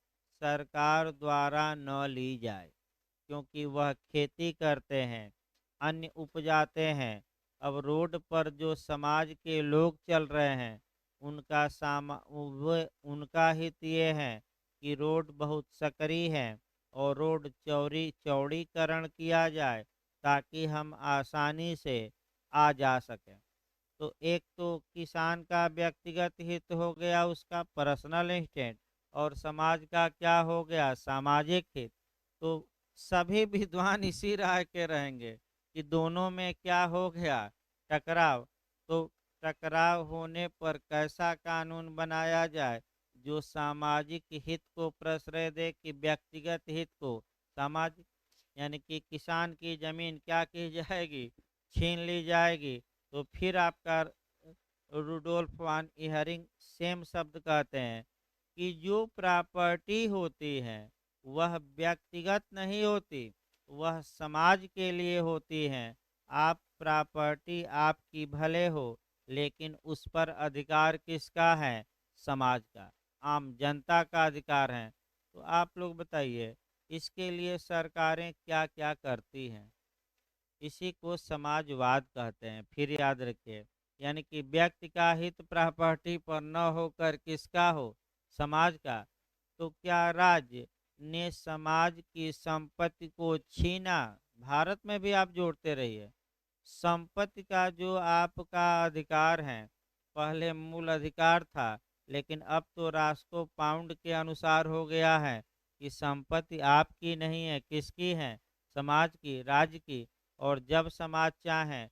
सरकार द्वारा न ली जाए, क्योंकि वह खेती करते हैं, अन्न उपजाते हैं। अब रोड पर जो समाज के लोग चल रहे हैं उनका उनका हित ये है कि रोड बहुत सकरी है और रोड चौड़ीकरण किया जाए ताकि हम आसानी से आ जा सकें। तो एक तो किसान का व्यक्तिगत हित हो गया, उसका पर्सनल इंस्टेंट, और समाज का क्या हो गया, सामाजिक हित। तो सभी विद्वान इसी राय के रहेंगे कि दोनों में क्या हो गया, टकराव। तो टकराव होने पर कैसा कानून बनाया जाए जो सामाजिक हित को प्रश्रय दे कि व्यक्तिगत हित को। सामाजिक यानी कि किसान की जमीन क्या की जाएगी, छीन ली जाएगी। तो फिर आपका रूडोल्फ वान इहरिंग सेम शब्द कहते हैं कि जो प्रॉपर्टी होती है वह व्यक्तिगत नहीं होती, वह समाज के लिए होती है। आप प्रॉपर्टी आपकी भले हो, लेकिन उस पर अधिकार किसका है, समाज का, आम जनता का अधिकार है। तो आप लोग बताइए इसके लिए सरकारें क्या क्या करती हैं। इसी को समाजवाद कहते हैं, फिर याद रखिए। यानी कि व्यक्ति का हित प्रॉपर्टी पर न होकर किसका हो, समाज का। तो क्या राज्य ने समाज की संपत्ति को छीना। भारत में भी आप जोड़ते रहिए, संपत्ति का जो आपका अधिकार है, पहले मूल अधिकार था, लेकिन अब तो रास्को पाउंड के अनुसार हो गया है कि संपत्ति आपकी नहीं है, किसकी है, समाज की, राज्य की। और जब समाज चाहे,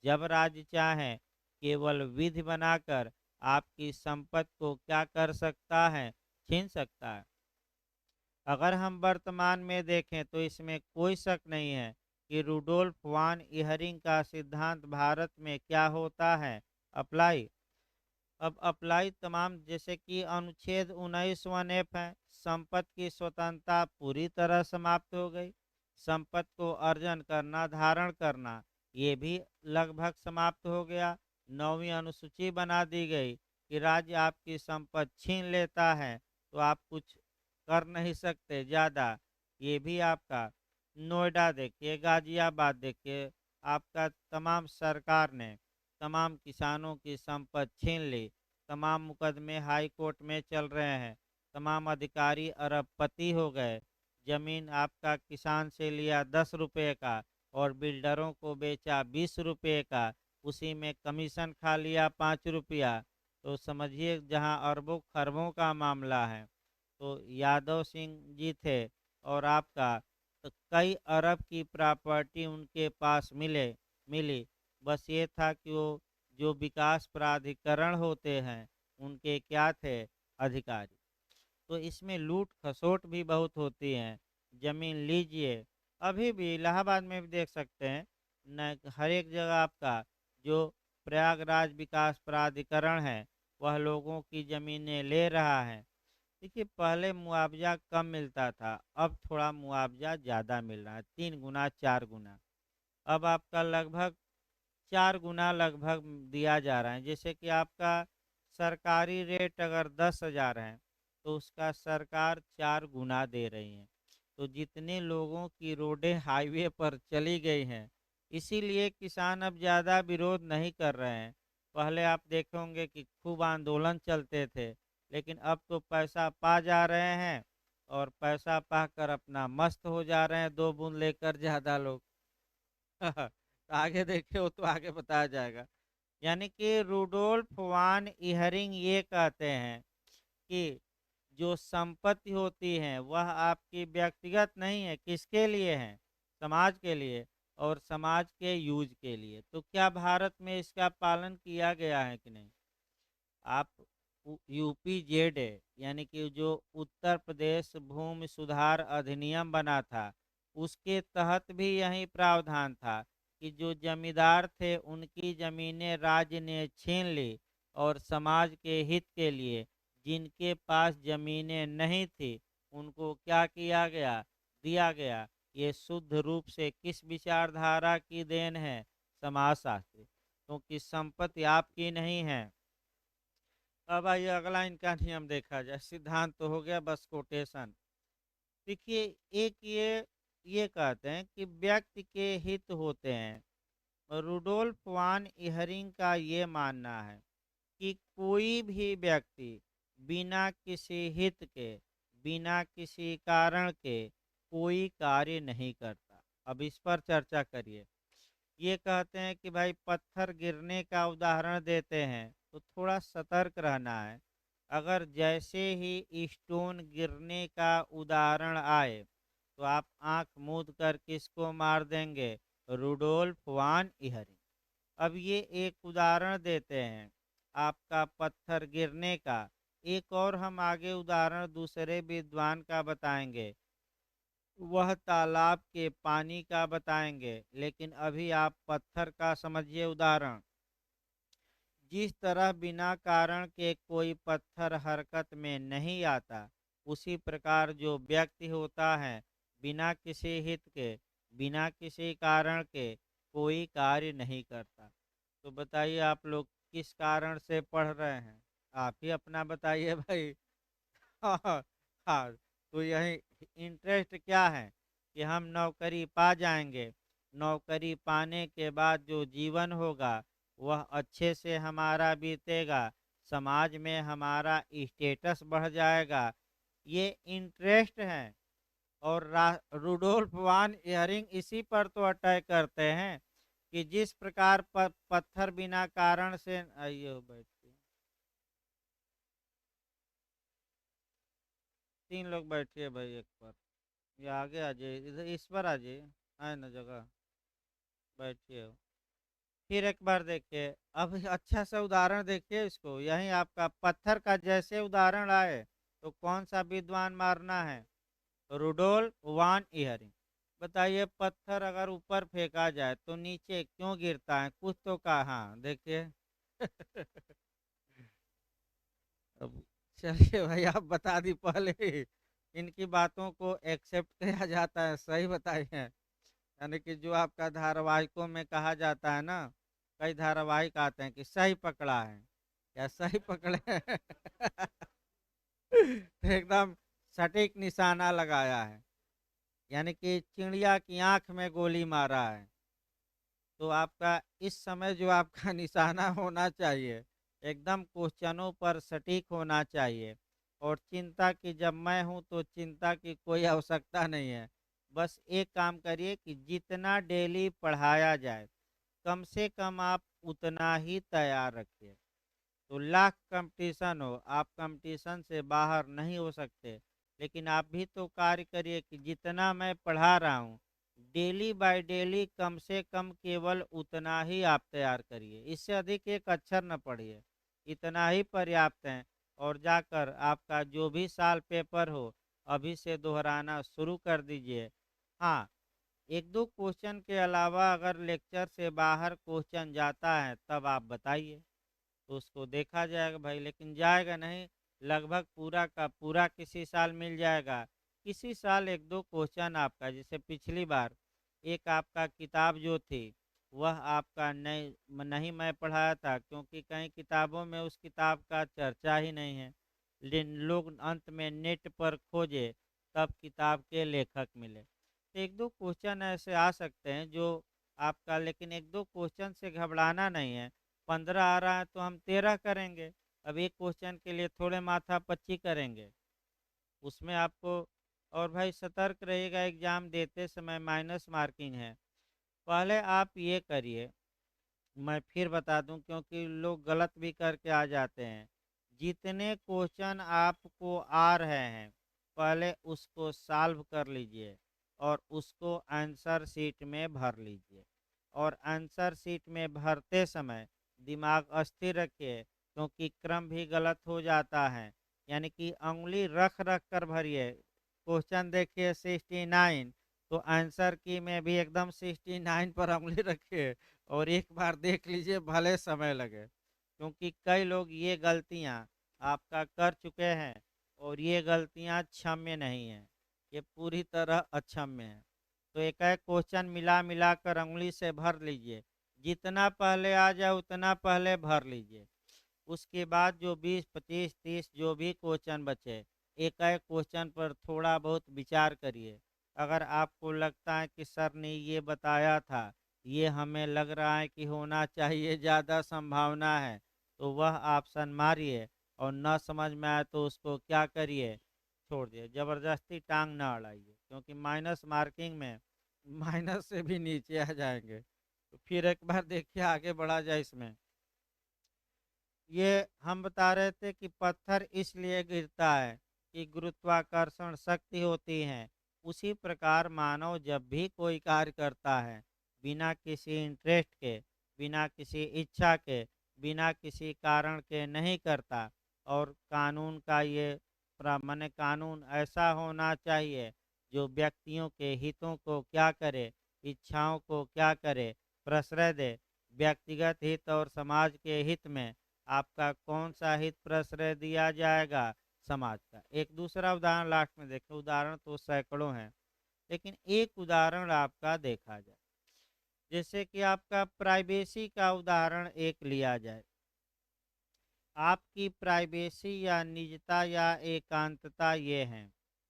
जब राज्य चाहे, केवल विधि बनाकर आपकी संपत्ति को क्या कर सकता है, छीन सकता है। अगर हम वर्तमान में देखें तो इसमें कोई शक नहीं है कि रूडोल्फ वान इहरिंग का सिद्धांत भारत में क्या होता है, अप्लाई। अब अप्लाई तमाम, जैसे कि अनुच्छेद 19(1)(f) है, संपत्ति की स्वतंत्रता पूरी तरह समाप्त हो गई। संपत्ति को अर्जन करना, धारण करना, ये भी लगभग समाप्त हो गया। 9वीं अनुसूची बना दी गई कि राज्य आपकी संपत्ति छीन लेता है तो आप कुछ कर नहीं सकते ज़्यादा। ये भी आपका नोएडा देखिए, गाजियाबाद देखिए, आपका तमाम सरकार ने तमाम किसानों की संपत्ति छीन ली। तमाम मुकदमे हाई कोर्ट में चल रहे हैं, तमाम अधिकारी अरबपति हो गए। जमीन आपका किसान से लिया 10 रुपये का और बिल्डरों को बेचा 20 रुपये का, उसी में कमीशन खा लिया 5 रुपया। तो समझिए जहां अरबों खरबों का मामला है। तो यादव सिंह जी थे और आपका तो कई अरब की प्रॉपर्टी उनके पास मिली। बस ये था कि वो जो विकास प्राधिकरण होते हैं उनके क्या थे, अधिकारी। तो इसमें लूट खसोट भी बहुत होती है। जमीन लीजिए, अभी भी इलाहाबाद में भी देख सकते हैं न, हर एक जगह आपका जो प्रयागराज विकास प्राधिकरण है वह लोगों की ज़मीनें ले रहा है। देखिए पहले मुआवजा कम मिलता था, अब थोड़ा मुआवजा ज़्यादा मिल रहा है, 3 गुना 4 गुना। अब आपका लगभग 4 गुना लगभग दिया जा रहा है। जैसे कि आपका सरकारी रेट अगर 10,000 है तो उसका सरकार 4 गुना दे रही है। तो जितने लोगों की रोडें हाईवे पर चली गई हैं, इसीलिए किसान अब ज़्यादा विरोध नहीं कर रहे हैं। पहले आप देखे होंगे कि खूब आंदोलन चलते थे, लेकिन अब तो पैसा पा जा रहे हैं और पैसा पाकर अपना मस्त हो जा रहे हैं, 2 बूंद लेकर ज़्यादा लोग। तो आगे देखिए, वो तो आगे बताया जाएगा। यानी कि रुडोल्फ वान इहरिंग ये कहते हैं कि जो संपत्ति होती है वह आपकी व्यक्तिगत नहीं है, किसके लिए है? समाज के लिए, और समाज के यूज के लिए। तो क्या भारत में इसका पालन किया गया है कि नहीं? आप यूपीजेड यानी कि जो उत्तर प्रदेश भूमि सुधार अधिनियम बना था, उसके तहत भी यही प्रावधान था कि जो जमींदार थे उनकी जमीनें राज्य ने छीन ली, और समाज के हित के लिए जिनके पास जमीनें नहीं थी उनको क्या किया गया, दिया गया। ये शुद्ध रूप से किस विचारधारा की देन है? समाजशास्त्री। क्योंकि संपत्ति आपकी नहीं है। अब आइए अगला इनका नियम देखा जाए। सिद्धांत तो हो गया, बस कोटेशन। देखिए, एक ये कहते हैं कि व्यक्ति के हित होते हैं। रुडोल्फ वान इहरिंग का ये मानना है कि कोई भी व्यक्ति बिना किसी हित के, बिना किसी कारण के कोई कार्य नहीं करता। अब इस पर चर्चा करिए। ये कहते हैं कि भाई पत्थर गिरने का उदाहरण देते हैं तो थोड़ा सतर्क रहना है। अगर जैसे ही स्टोन गिरने का उदाहरण आए तो आप आंख मूंद कर किसको मार देंगे? रुडोल्फ वान इहरिंग। अब ये एक उदाहरण देते हैं आपका पत्थर गिरने का। एक और हम आगे उदाहरण दूसरे विद्वान का बताएंगे, वह तालाब के पानी का बताएंगे। लेकिन अभी आप पत्थर का समझिए उदाहरण। जिस तरह बिना कारण के कोई पत्थर हरकत में नहीं आता, उसी प्रकार जो व्यक्ति होता है बिना किसी हित के, बिना किसी कारण के कोई कार्य नहीं करता। तो बताइए आप लोग किस कारण से पढ़ रहे हैं? आप ही अपना बताइए भाई। हाँ, हाँ। तो यही इंटरेस्ट क्या है कि हम नौकरी पा जाएंगे। नौकरी पाने के बाद जो जीवन होगा वह अच्छे से हमारा बीतेगा, समाज में हमारा स्टेटस बढ़ जाएगा। ये इंटरेस्ट है। और रुडोल्फ वान इयरिंग इसी पर तो अटैक करते हैं कि जिस प्रकार पत्थर बिना कारण से, आइए बैठिए, 3 लोग बैठिए भाई एक पर। ये आगे आ जाइए, इधर इस पर आ जाइए, आए ना जगह, बैठिए। फिर एक बार देखिए। अब अच्छा सा उदाहरण देखिए इसको, यही आपका पत्थर का जैसे उदाहरण आए तो कौन सा विद्वान मारना है? रुडोल्फ वान इहरिंग। बताइए, पत्थर अगर ऊपर फेंका जाए तो नीचे क्यों गिरता है? कुछ तो कहा, देखिए। अब चलिए भाई, आप बता दी पहले ही। इनकी बातों को एक्सेप्ट किया जाता है, सही बताइए। यानी कि जो आपका धारावाहिकों में कहा जाता है ना, कई धारावाहिक आते हैं कि सही पकड़ा है, या सही पकड़े हैं। तो एकदम सटीक निशाना लगाया है। यानी कि चिड़िया की आंख में गोली मारा है। तो आपका इस समय जो आपका निशाना होना चाहिए, एकदम क्वेश्चनों पर सटीक होना चाहिए। और चिंता की, जब मैं हूं तो चिंता की कोई आवश्यकता नहीं है। बस एक काम करिए कि जितना डेली पढ़ाया जाए, कम से कम आप उतना ही तैयार रखिए। तो लाख कंपटीशन हो, आप कंपटीशन से बाहर नहीं हो सकते। लेकिन आप भी तो कार्य करिए कि जितना मैं पढ़ा रहा हूँ, डेली बाय डेली कम से कम केवल उतना ही आप तैयार करिए। इससे अधिक एक अक्षर न पढ़िए, इतना ही पर्याप्त है। और जाकर आपका जो भी साल पेपर हो, अभी से दोहराना शुरू कर दीजिए। हाँ, एक दो क्वेश्चन के अलावा अगर लेक्चर से बाहर क्वेश्चन जाता है तब आप बताइए, तो उसको देखा जाएगा भाई। लेकिन जाएगा नहीं, लगभग पूरा का पूरा किसी साल मिल जाएगा। किसी साल एक दो क्वेश्चन आपका, जैसे पिछली बार एक आपका किताब जो थी वह आपका नहीं मैं पढ़ाया था, क्योंकि कहीं किताबों में उस किताब का चर्चा ही नहीं है। लेकिन लोग अंत में नेट पर खोजे, तब किताब के लेखक मिले। तो एक दो क्वेश्चन ऐसे आ सकते हैं जो आपका, लेकिन एक दो क्वेश्चन से घबराना नहीं है। 15 आ रहा है तो हम 13 करेंगे। अब एक क्वेश्चन के लिए थोड़े माथा पच्ची करेंगे उसमें आपको। और भाई सतर्क रहिएगा, एग्जाम देते समय माइनस मार्किंग है। पहले आप ये करिए, मैं फिर बता दूं क्योंकि लोग गलत भी करके आ जाते हैं। जितने क्वेश्चन आपको आ रहे हैं, पहले उसको सॉल्व कर लीजिए और उसको आंसर शीट में भर लीजिए। और आंसर शीट में भरते समय दिमाग स्थिर रखिए, क्योंकि क्रम भी गलत हो जाता है। यानी कि उंगली रख रख कर भरिए। क्वेश्चन देखिए 69, तो आंसर की में भी एकदम 69 पर उंगली रखिए और एक बार देख लीजिए, भले समय लगे। क्योंकि कई लोग ये गलतियां आपका कर चुके हैं और ये गलतियां क्षम्य नहीं है, ये पूरी तरह अक्षम्य है। तो एक एक क्वेश्चन मिला मिला कर उंगली से भर लीजिए। जितना पहले आ जाए उतना पहले भर लीजिए। उसके बाद जो 20 25 30 जो भी क्वेश्चन बचे, एक एक क्वेश्चन पर थोड़ा बहुत विचार करिए। अगर आपको लगता है कि सर ने ये बताया था, ये हमें लग रहा है कि होना चाहिए, ज़्यादा संभावना है, तो वह ऑप्शन मारिए। और न समझ में आए तो उसको क्या करिए, छोड़ दिए। ज़बरदस्ती टांग ना अड़ाइए, क्योंकि माइनस मार्किंग में माइनस से भी नीचे आ जाएंगे। तो फिर एक बार देखिए, आगे बढ़ा जाए इसमें। ये हम बता रहे थे कि पत्थर इसलिए गिरता है कि गुरुत्वाकर्षण शक्ति होती है। उसी प्रकार मानव जब भी कोई कार्य करता है, बिना किसी इंटरेस्ट के, बिना किसी इच्छा के, बिना किसी कारण के नहीं करता। और कानून का ये माने कानून ऐसा होना चाहिए जो व्यक्तियों के हितों को क्या करे, इच्छाओं को क्या करे, प्रश्रय दे। व्यक्तिगत हित और समाज के हित में आपका कौन सा हित प्रश्रय दिया जाएगा, समाज का। एक दूसरा उदाहरण लास्ट में देखें, उदाहरण तो सैकड़ों हैं, लेकिन एक उदाहरण आपका देखा जाए। जैसे कि आपका प्राइवेसी का उदाहरण एक लिया जाए। आपकी प्राइवेसी या निजता या एकांतता ये है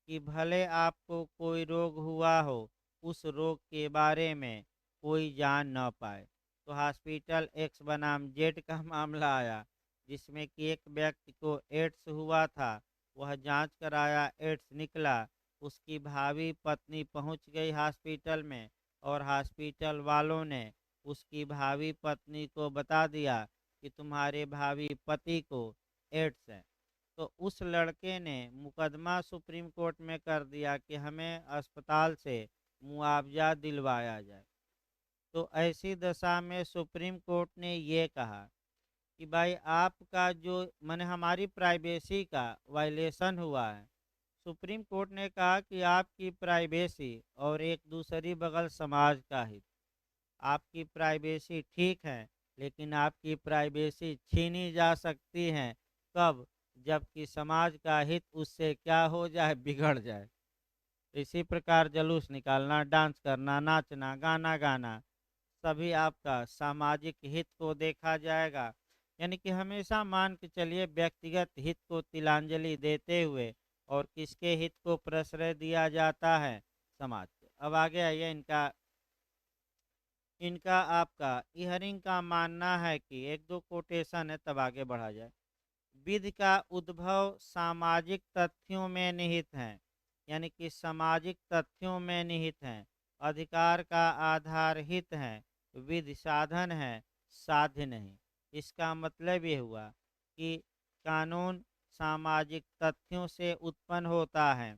कि भले आपको कोई रोग हुआ हो, उस रोग के बारे में कोई जान न पाए। तो हॉस्पिटल एक्स बनाम जेड का मामला आया, जिसमें कि एक व्यक्ति को एड्स हुआ था। वह जांच कराया, एड्स निकला। उसकी भावी पत्नी पहुंच गई हॉस्पिटल में, और हॉस्पिटल वालों ने उसकी भावी पत्नी को बता दिया कि तुम्हारे भावी पति को एड्स है। तो उस लड़के ने मुकदमा सुप्रीम कोर्ट में कर दिया कि हमें अस्पताल से मुआवजा दिलवाया जाए। तो ऐसी दशा में सुप्रीम कोर्ट ने ये कहा कि भाई आपका जो माने हमारी प्राइवेसी का वायलेशन हुआ है। सुप्रीम कोर्ट ने कहा कि आपकी प्राइवेसी और एक दूसरी बगल समाज का हित। आपकी प्राइवेसी ठीक है, लेकिन आपकी प्राइवेसी छीनी जा सकती है। कब? जबकि समाज का हित उससे क्या हो जाए, बिगड़ जाए। इसी प्रकार जुलूस निकालना, डांस करना, नाचना, गाना गाना, सभी आपका सामाजिक हित को देखा जाएगा। यानी कि हमेशा मान के चलिए, व्यक्तिगत हित को तिलांजलि देते हुए और किसके हित को प्रश्रय दिया जाता है, समाज के। अब आगे आइए, इनका इनका आपका इहरिंग का मानना है कि एक दो कोटेशन है, तब आगे बढ़ा जाए। विधि का उद्भव सामाजिक तथ्यों में निहित है। यानी कि सामाजिक तथ्यों में निहित है। अधिकार का आधार हित है। विधि साधन है, साध्य नहीं। इसका मतलब ये हुआ कि कानून सामाजिक तथ्यों से उत्पन्न होता है।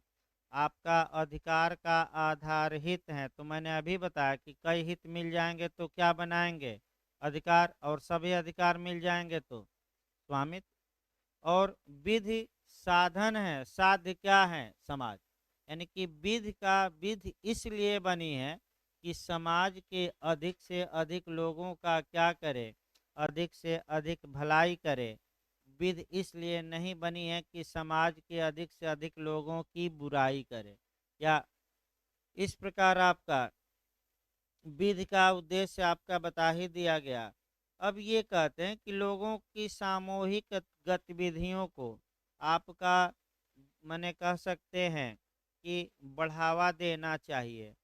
आपका अधिकार का आधार हित है, तो मैंने अभी बताया कि कई हित मिल जाएंगे तो क्या बनाएंगे, अधिकार। और सभी अधिकार मिल जाएंगे तो स्वामित्व। और विधि साधन है, साध्य क्या है, समाज। यानी कि विधि इसलिए बनी है कि समाज के अधिक से अधिक लोगों का क्या करे, अधिक से अधिक भलाई करे। विधि इसलिए नहीं बनी है कि समाज के अधिक से अधिक लोगों की बुराई करे। या इस प्रकार आपका विधि का उद्देश्य आपका बता ही दिया गया। अब ये कहते हैं कि लोगों की सामूहिक गतिविधियों को आपका मने कह सकते हैं कि बढ़ावा देना चाहिए।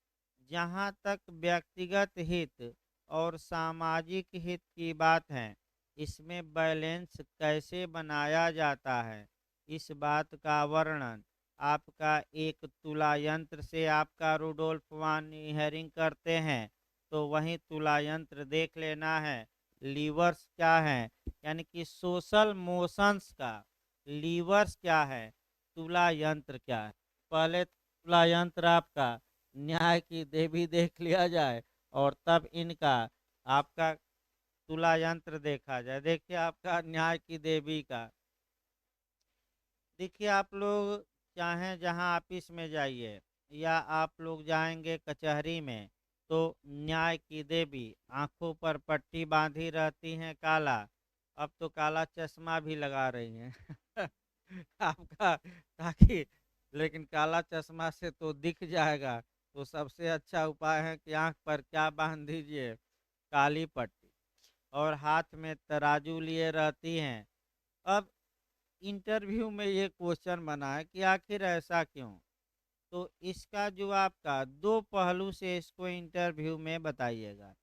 जहाँ तक व्यक्तिगत हित और सामाजिक हित की बात है, इसमें बैलेंस कैसे बनाया जाता है, इस बात का वर्णन आपका एक तुला यंत्र से आपका रुडोल्फ वान हेरिंग करते हैं। तो वहीं तुला यंत्र देख लेना है। लीवर्स क्या है, यानी कि सोशल मोशंस का लीवर्स क्या है, तुला यंत्र क्या है। पहले तुला यंत्र आपका न्याय की देवी देख लिया जाए और तब इनका आपका तुला यंत्र देखा जाए। देखिए आपका न्याय की देवी का, देखिए आप लोग चाहें जहां ऑफिस में जाइए या आप लोग जाएंगे कचहरी में, तो न्याय की देवी आंखों पर पट्टी बांधी रहती हैं काला। अब तो काला चश्मा भी लगा रही हैं आपका, ताकि लेकिन काला चश्मा से तो दिख जाएगा। तो सबसे अच्छा उपाय है कि आंख पर क्या बांध दीजिए, काली पट्टी, और हाथ में तराजू लिए रहती हैं। अब इंटरव्यू में ये क्वेश्चन बना है कि आखिर ऐसा क्यों। तो इसका जो आपका दो पहलू से इसको इंटरव्यू में बताइएगा।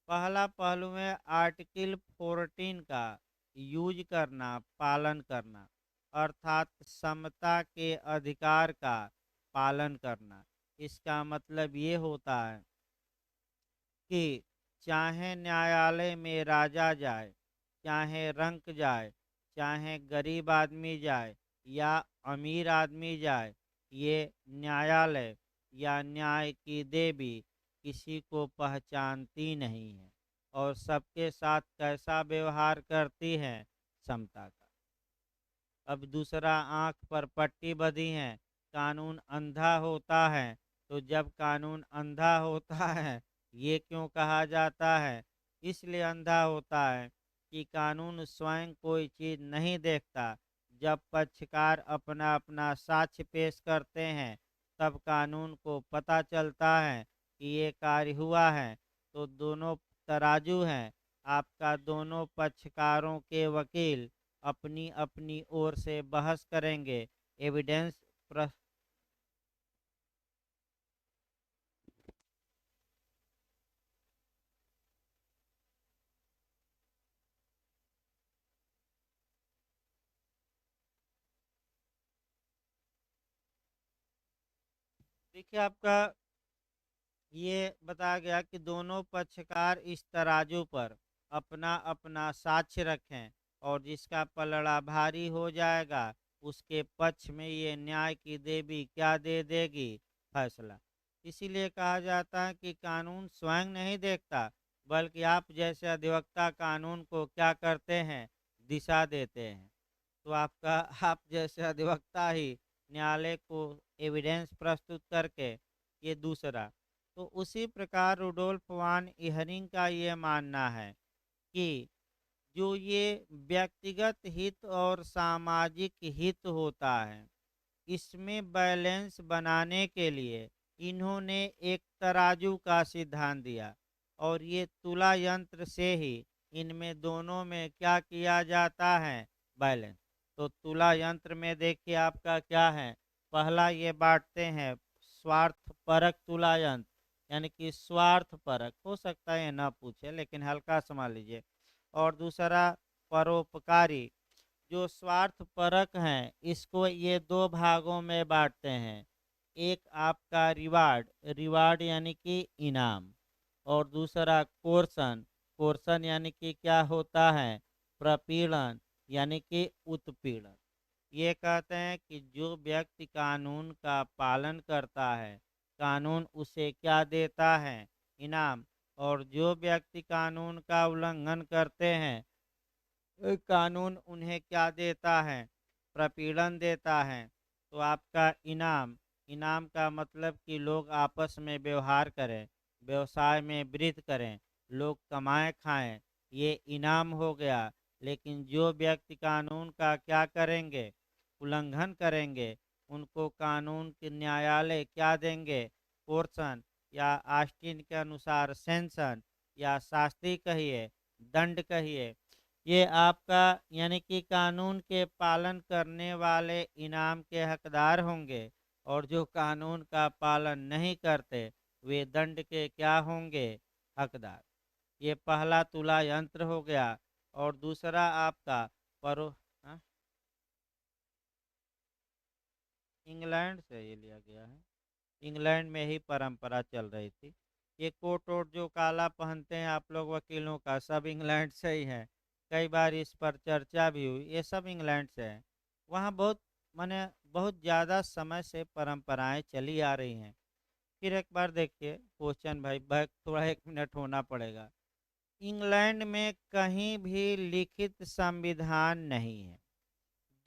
पहला पहलू है आर्टिकल 14 का यूज करना, पालन करना, अर्थात समता के अधिकार का पालन करना। इसका मतलब ये होता है कि चाहे न्यायालय में राजा जाए, चाहे रंक जाए, चाहे गरीब आदमी जाए या अमीर आदमी जाए, ये न्यायालय या न्याय की देवी किसी को पहचानती नहीं है और सबके साथ कैसा व्यवहार करती है, समता का। अब दूसरा, आंख पर पट्टी बंधी है, कानून अंधा होता है। तो जब कानून अंधा होता है, ये क्यों कहा जाता है, इसलिए अंधा होता है कि कानून स्वयं कोई चीज नहीं देखता। जब पक्षकार अपना अपना साक्ष्य पेश करते हैं, तब कानून को पता चलता है कि ये कार्य हुआ है। तो दोनों तराजू हैं, आपका दोनों पक्षकारों के वकील अपनी अपनी ओर से बहस करेंगे। एविडेंस प्र देखिए आपका ये बताया गया कि दोनों पक्षकार इस तराजू पर अपना अपना साक्ष्य रखें और जिसका पलड़ा भारी हो जाएगा, उसके पक्ष में ये न्याय की देवी क्या दे देगी, फैसला। इसीलिए कहा जाता है कि कानून स्वयं नहीं देखता, बल्कि आप जैसे अधिवक्ता कानून को क्या करते हैं, दिशा देते हैं। तो आपका आप जैसे अधिवक्ता ही न्यायालय को एविडेंस प्रस्तुत करके, ये दूसरा। तो उसी प्रकार रुडोल्फ वान इहरिंग का ये मानना है कि जो ये व्यक्तिगत हित और सामाजिक हित होता है, इसमें बैलेंस बनाने के लिए इन्होंने एक तराजू का सिद्धांत दिया और ये तुला यंत्र से ही इनमें दोनों में क्या किया जाता है, बैलेंस। तो तुला यंत्र में देखिए आपका क्या है, पहला ये बांटते हैं स्वार्थ परक तुला यंत्र, यानी कि स्वार्थ परक, हो सकता है ना पूछे लेकिन हल्का समझ लीजिए। और दूसरा परोपकारी। जो स्वार्थ परक हैं, इसको ये दो भागों में बांटते हैं। एक आपका रिवार्ड, रिवार्ड यानी कि इनाम, और दूसरा कोर्सन, कोर्सन यानी कि क्या होता है, प्रपीड़न यानी कि उत्पीड़न। ये कहते हैं कि जो व्यक्ति कानून का पालन करता है, कानून उसे क्या देता है, इनाम। और जो व्यक्ति कानून का उल्लंघन करते हैं, कानून उन्हें क्या देता है, प्रपीड़न देता है। तो आपका इनाम, इनाम का मतलब कि लोग आपस में व्यवहार करें, व्यवसाय में वृद्धि करें, लोग कमाएं खाएं, ये इनाम हो गया। लेकिन जो व्यक्ति कानून का क्या करेंगे, उल्लंघन करेंगे, उनको कानून के न्यायालय क्या देंगे, कोर्सन, या आस्टिन के अनुसार सेंसन या शास्ति कहिए, दंड कहिए, ये आपका यानी कि कानून के पालन करने वाले इनाम के हकदार होंगे, और जो कानून का पालन नहीं करते वे दंड के क्या होंगे, हकदार। ये पहला तुला यंत्र हो गया। और दूसरा आपका परो हाँ? इंग्लैंड से ये लिया गया है। इंग्लैंड में ही परंपरा चल रही थी। ये कोट वोट जो काला पहनते हैं आप लोग वकीलों का, सब इंग्लैंड से ही है। कई बार इस पर चर्चा भी हुई, ये सब इंग्लैंड से है। वहाँ बहुत माने बहुत ज़्यादा समय से परंपराएं चली आ रही हैं। फिर एक बार देखिए क्वेश्चन भाई, बैक थोड़ा 1 मिनट होना पड़ेगा। इंग्लैंड में कहीं भी लिखित संविधान नहीं है।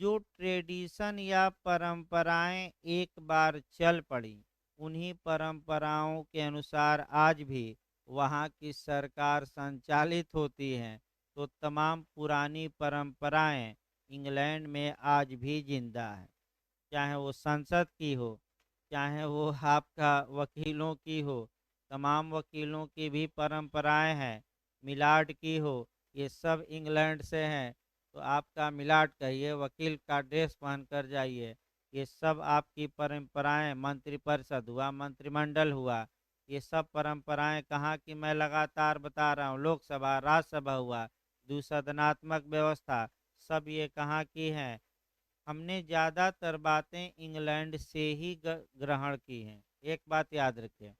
जो ट्रेडिशन या परंपराएं एक बार चल पड़ी, उन्हीं परंपराओं के अनुसार आज भी वहाँ की सरकार संचालित होती है। तो तमाम पुरानी परंपराएं इंग्लैंड में आज भी जिंदा है। चाहे वो संसद की हो, चाहे वो आपका वकीलों की हो, तमाम वकीलों की भी परंपराएं हैं। मिलाड की हो, ये सब इंग्लैंड से हैं। तो आपका मिलाड कहिए, वकील का ड्रेस पहन कर जाइए, ये सब आपकी परंपराएं। मंत्रिपरिषद हुआ, मंत्रिमंडल हुआ, ये सब परंपराएं कहाँ की, मैं लगातार बता रहा हूँ। लोकसभा, राज्यसभा हुआ, द्विसदनात्मक व्यवस्था, सब ये कहाँ की हैं। हमने ज़्यादातर बातें इंग्लैंड से ही ग्रहण की हैं। एक बात याद रखिए।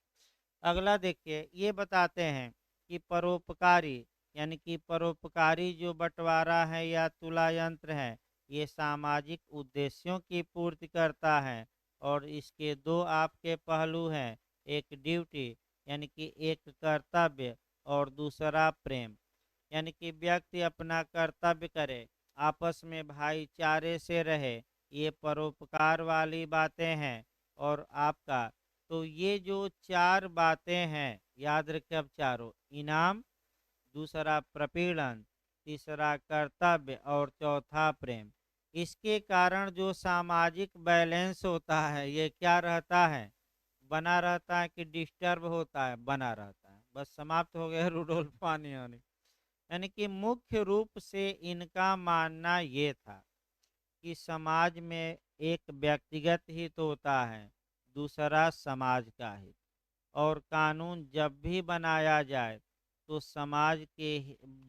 अगला देखिए, ये बताते हैं कि परोपकारी यानी कि परोपकारी जो बंटवारा है या तुला यंत्र है, ये सामाजिक उद्देश्यों की पूर्ति करता है। और इसके दो आपके पहलू हैं, एक ड्यूटी यानी कि एक कर्तव्य, और दूसरा प्रेम यानी कि व्यक्ति अपना कर्तव्य करे, आपस में भाईचारे से रहे। ये परोपकार वाली बातें हैं। और आपका तो ये जो चार बातें हैं, याद रखें अब चारों, इनाम, दूसरा प्रपीड़न, तीसरा कर्तव्य, और चौथा प्रेम। इसके कारण जो सामाजिक बैलेंस होता है, ये क्या रहता है, बना रहता है कि डिस्टर्ब होता है, बना रहता है। बस समाप्त हो गया रुडोल्फ पानियानी। यानी कि मुख्य रूप से इनका मानना ये था कि समाज में एक व्यक्तिगत हित होता है, दूसरा समाज का हित। और कानून जब भी बनाया जाए तो समाज के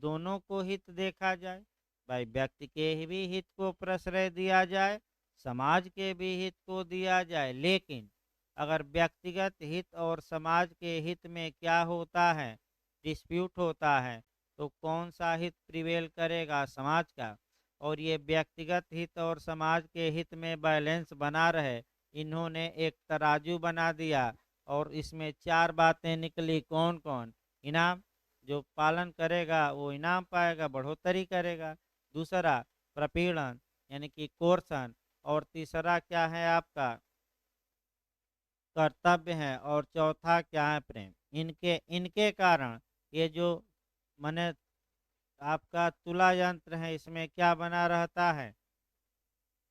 दोनों को हित देखा जाए। भाई व्यक्ति के भी हित को प्रश्रय दिया जाए, समाज के भी हित को दिया जाए। लेकिन अगर व्यक्तिगत हित और समाज के हित में क्या होता है, डिस्प्यूट होता है, तो कौन सा हित प्रिवेल करेगा, समाज का। और ये व्यक्तिगत हित और समाज के हित में बैलेंस बना रहे, इन्होंने एक तराजू बना दिया। और इसमें चार बातें निकली, कौन कौन, इनाम, जो पालन करेगा वो इनाम पाएगा, बढ़ोतरी करेगा। दूसरा प्रपीड़न यानी कि कोर्सन। और तीसरा क्या है आपका, कर्तव्य है। और चौथा क्या है, प्रेम। इनके इनके कारण ये जो मने आपका तुला यंत्र है, इसमें क्या बना रहता है।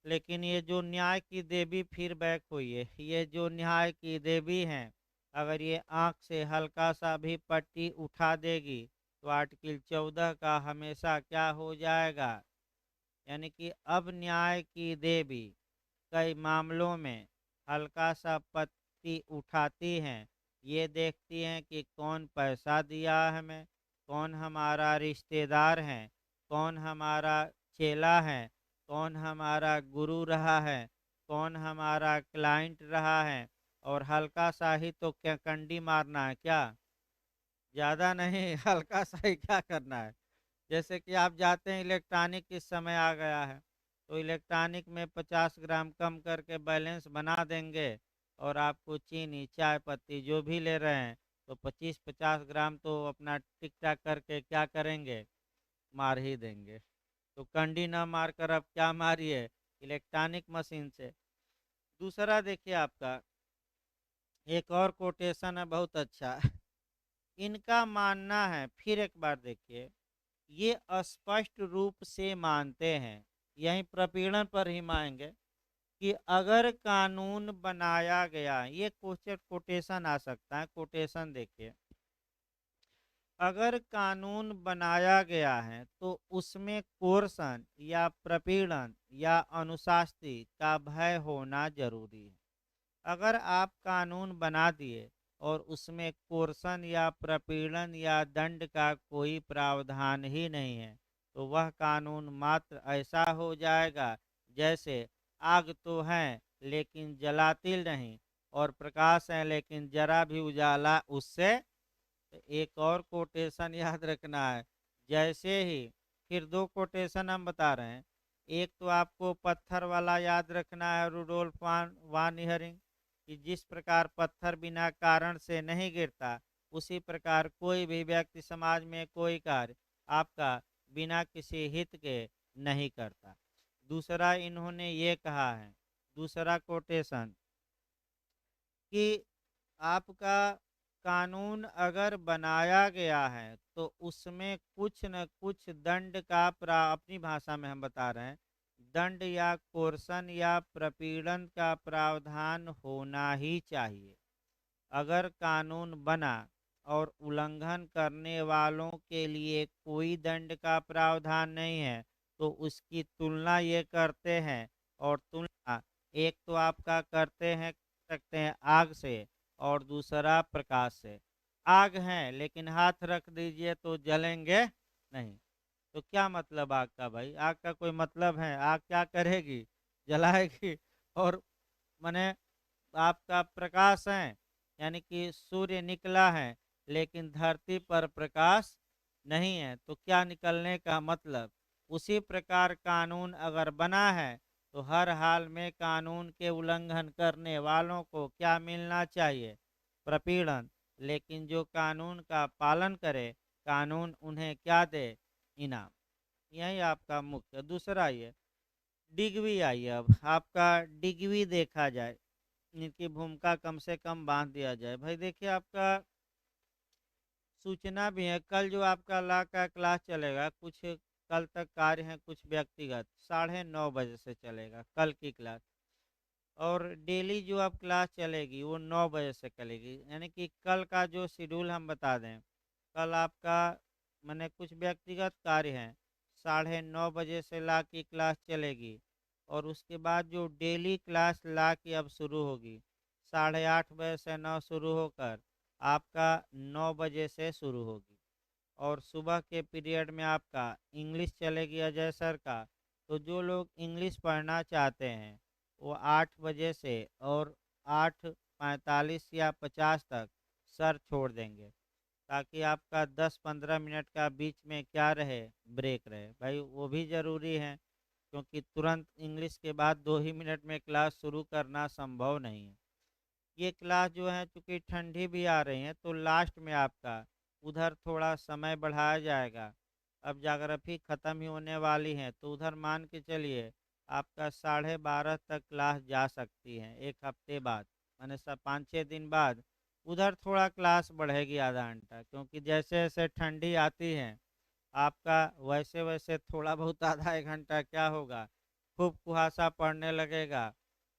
लेकिन ये जो न्याय की देवी फिर बैक हुई है, ये जो न्याय की देवी हैं, अगर ये आंख से हल्का सा भी पट्टी उठा देगी तो आर्टिकल 14 का हमेशा क्या हो जाएगा। यानी कि अब न्याय की देवी कई मामलों में हल्का सा पत्ती उठाती हैं। ये देखती हैं कि कौन पैसा दिया है हमें, कौन हमारा रिश्तेदार है, कौन हमारा चेला है, कौन हमारा गुरु रहा है, कौन हमारा क्लाइंट रहा है। और हल्का सा ही तो क्या कंडी मारना है क्या, ज़्यादा नहीं हल्का सा ही क्या करना है। जैसे कि आप जाते हैं, इलेक्ट्रॉनिक इस समय आ गया है, तो इलेक्ट्रॉनिक में 50 ग्राम कम करके बैलेंस बना देंगे। और आपको चीनी, चाय पत्ती जो भी ले रहे हैं, तो 25-50 ग्राम तो अपना टिक टाक करके क्या करेंगे, मार ही देंगे। तो कंडी ना मार कर अब क्या मारिए, इलेक्ट्रॉनिक मशीन से। दूसरा देखिए आपका एक और कोटेशन है, बहुत अच्छा इनका मानना है, फिर एक बार देखिए, ये स्पष्ट रूप से मानते हैं, यही प्रपीड़न पर ही मानेंगे कि अगर कानून बनाया गया, ये क्वेश्चन कोटेशन आ सकता है, कोटेशन देखिए, अगर कानून बनाया गया है तो उसमें कोर्सन या प्रपीड़न या अनुशास्ति का भय होना जरूरी है। अगर आप कानून बना दिए और उसमें कोर्सन या प्रपीड़न या दंड का कोई प्रावधान ही नहीं है, तो वह कानून मात्र ऐसा हो जाएगा जैसे आग तो है लेकिन जलाती नहीं, और प्रकाश है लेकिन जरा भी उजाला उससे। एक और कोटेशन याद रखना है, जैसे ही, फिर दो कोटेशन हम बता रहे हैं। एक तो आपको पत्थर वाला याद रखना है, रूडोल्फ वान हियरिंग, कि जिस प्रकार पत्थर बिना कारण से नहीं गिरता, उसी प्रकार कोई भी व्यक्ति समाज में कोई कार्य आपका बिना किसी हित के नहीं करता। दूसरा इन्होंने ये कहा है, दूसरा कोटेशन, कि आपका कानून अगर बनाया गया है तो उसमें कुछ न कुछ दंड का अपनी भाषा में हम बता रहे हैं, दंड या कोर्सन या प्रपीड़न का प्रावधान होना ही चाहिए। अगर कानून बना और उल्लंघन करने वालों के लिए कोई दंड का प्रावधान नहीं है, तो उसकी तुलना ये करते हैं, और तुलना एक तो आपका करते हैं, सकते हैं आग से, और दूसरा प्रकाश से। आग है लेकिन हाथ रख दीजिए तो जलेंगे नहीं। तो क्या मतलब आग का भाई? आग का कोई मतलब है? आग क्या करेगी? जलाएगी। और माने आपका प्रकाश है, यानी कि सूर्य निकला है लेकिन धरती पर प्रकाश नहीं है, तो क्या निकलने का मतलब? उसी प्रकार कानून अगर बना है तो हर हाल में कानून के उल्लंघन करने वालों को क्या मिलना चाहिए? प्रपीड़न। लेकिन जो कानून का पालन करे, कानून उन्हें क्या दे? इनाम। यही आपका मुख्य। दूसरा ये डिग्वी आई है। अब आपका डिग्वी देखा जाए, इनकी भूमिका कम से कम बांध दिया जाए। भाई देखिए, आपका सूचना भी है, कल जो आपका लॉ का क्लास चलेगा, कुछ कल तक कार्य है कुछ व्यक्तिगत, 9:30 बजे से चलेगा कल की क्लास। और डेली जो अब क्लास चलेगी वो 9 बजे से चलेगी, यानी कि कल का जो शेड्यूल हम बता दें, कल आपका मैंने कुछ व्यक्तिगत कार्य हैं, 9:30 बजे से ला की क्लास चलेगी। और उसके बाद जो डेली क्लास ला की अब शुरू होगी, 8:30 बजे से 9 शुरू होकर आपका 9 बजे से शुरू होगी। और सुबह के पीरियड में आपका इंग्लिश चलेगी अजय सर का। तो जो लोग इंग्लिश पढ़ना चाहते हैं वो 8 बजे से और 8:45 या 50 तक सर छोड़ देंगे, ताकि आपका 10-15 मिनट का बीच में क्या रहे, ब्रेक रहे। भाई वो भी ज़रूरी है, क्योंकि तुरंत इंग्लिश के बाद 2 ही मिनट में क्लास शुरू करना संभव नहीं है। ये क्लास जो है, चूँकि ठंडी भी आ रही है, तो लास्ट में आपका उधर थोड़ा समय बढ़ाया जाएगा। अब ज्योग्राफी ख़त्म ही होने वाली है, तो उधर मान के चलिए आपका 12:30 तक क्लास जा सकती है, 1 हफ्ते बाद, माने सब 5-6 दिन बाद उधर थोड़ा क्लास बढ़ेगी आधा घंटा, क्योंकि जैसे जैसे ठंडी आती है आपका वैसे वैसे थोड़ा बहुत आधा 1 घंटा क्या होगा, खूब कुहासा पड़ने लगेगा।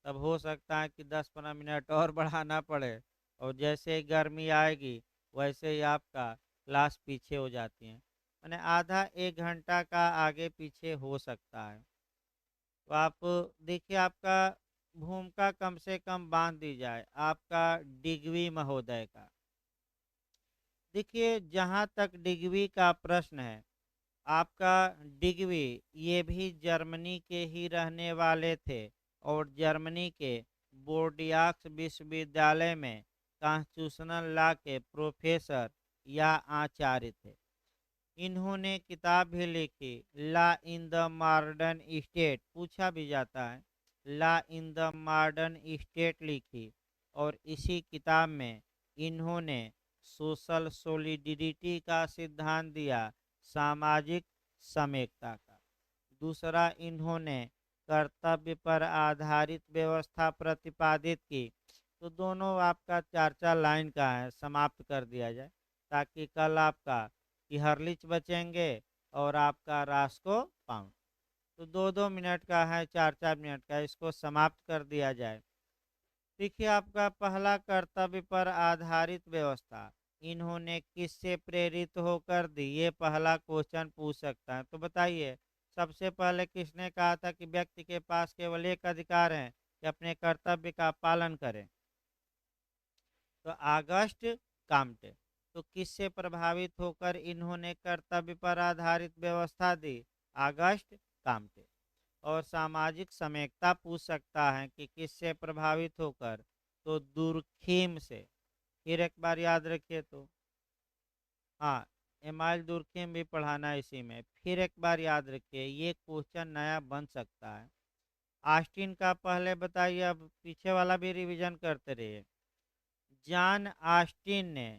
तब हो सकता है कि 10-15 मिनट और बढ़ाना पड़े। और जैसे ही गर्मी आएगी वैसे ही आपका क्लास पीछे हो जाती है, मैंने आधा 1 घंटा का आगे पीछे हो सकता है। तो आप देखिए, आपका भूमिका कम से कम बांध दी जाए आपका डिग्वी महोदय का। देखिए, जहाँ तक डिग्वी का प्रश्न है, आपका डिग्वी ये भी जर्मनी के ही रहने वाले थे, और जर्मनी के बोर्डियाक्स विश्वविद्यालय में कॉन्स्टिट्यूशनल लॉ के प्रोफेसर या आचार्य थे। इन्होंने किताब भी लिखी, law in the modern state, पूछा भी जाता है, law in the modern state लिखी। और इसी किताब में इन्होंने सोशल सोलिडिरिटी का सिद्धांत दिया, सामाजिक समेकता का। दूसरा इन्होंने कर्तव्य पर आधारित व्यवस्था प्रतिपादित की। तो दोनों आपका 4-4 लाइन का है, समाप्त कर दिया जाए, ताकि कल आपका कि हर्लिच बचेंगे और आपका रास्को पाउंड। तो 2-2 मिनट का है, 4-4 मिनट का है, इसको समाप्त कर दिया जाए। देखिए आपका पहला कर्तव्य पर आधारित व्यवस्था, इन्होंने किससे प्रेरित होकर दी, ये पहला क्वेश्चन पूछ सकता है। तो बताइए, सबसे पहले किसने कहा था कि व्यक्ति के पास केवल एक अधिकार है कि अपने कर्तव्य का पालन करें? तो आगस्ट काम्टे। तो किससे प्रभावित होकर इन्होंने कर्तव्य पर आधारित व्यवस्था दी? August Comte. और सामाजिक समेकता पूछ सकता है कि किससे प्रभावित होकर? तो दुर्खिम से। फिर एक बार याद रखिए तो, हाँ, एमाइल दुर्खिम भी पढ़ाना है इसी में। फिर एक बार याद रखिए, ये क्वेश्चन नया बन सकता है। आस्टीन का पहले बताइए, अब पीछे वाला भी रिवीजन करते रहिए। जॉन ऑस्टिन ने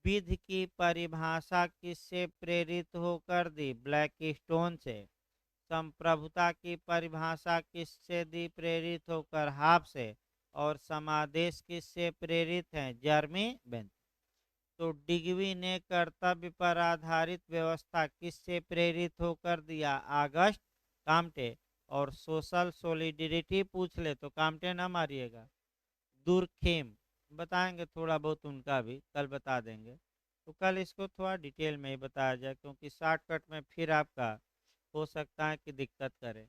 विधि की परिभाषा किससे प्रेरित होकर दी? ब्लैकस्टोन से। संप्रभुता की परिभाषा किससे दी प्रेरित होकर? हाफ से। और समादेश किससे प्रेरित हैं? जर्मी बेंथ। तो डिगवी ने कर्तव्य पर आधारित व्यवस्था किससे प्रेरित होकर दिया? Auguste Comte. और सोशल सोलिडरिटी पूछ ले तो काम्टे ना मारिएगा, दुर्खेम। बताएंगे थोड़ा बहुत उनका भी, कल बता देंगे। तो कल इसको थोड़ा डिटेल में ही बताया जाए, क्योंकि शॉर्टकट में फिर आपका हो सकता है कि दिक्कत करे।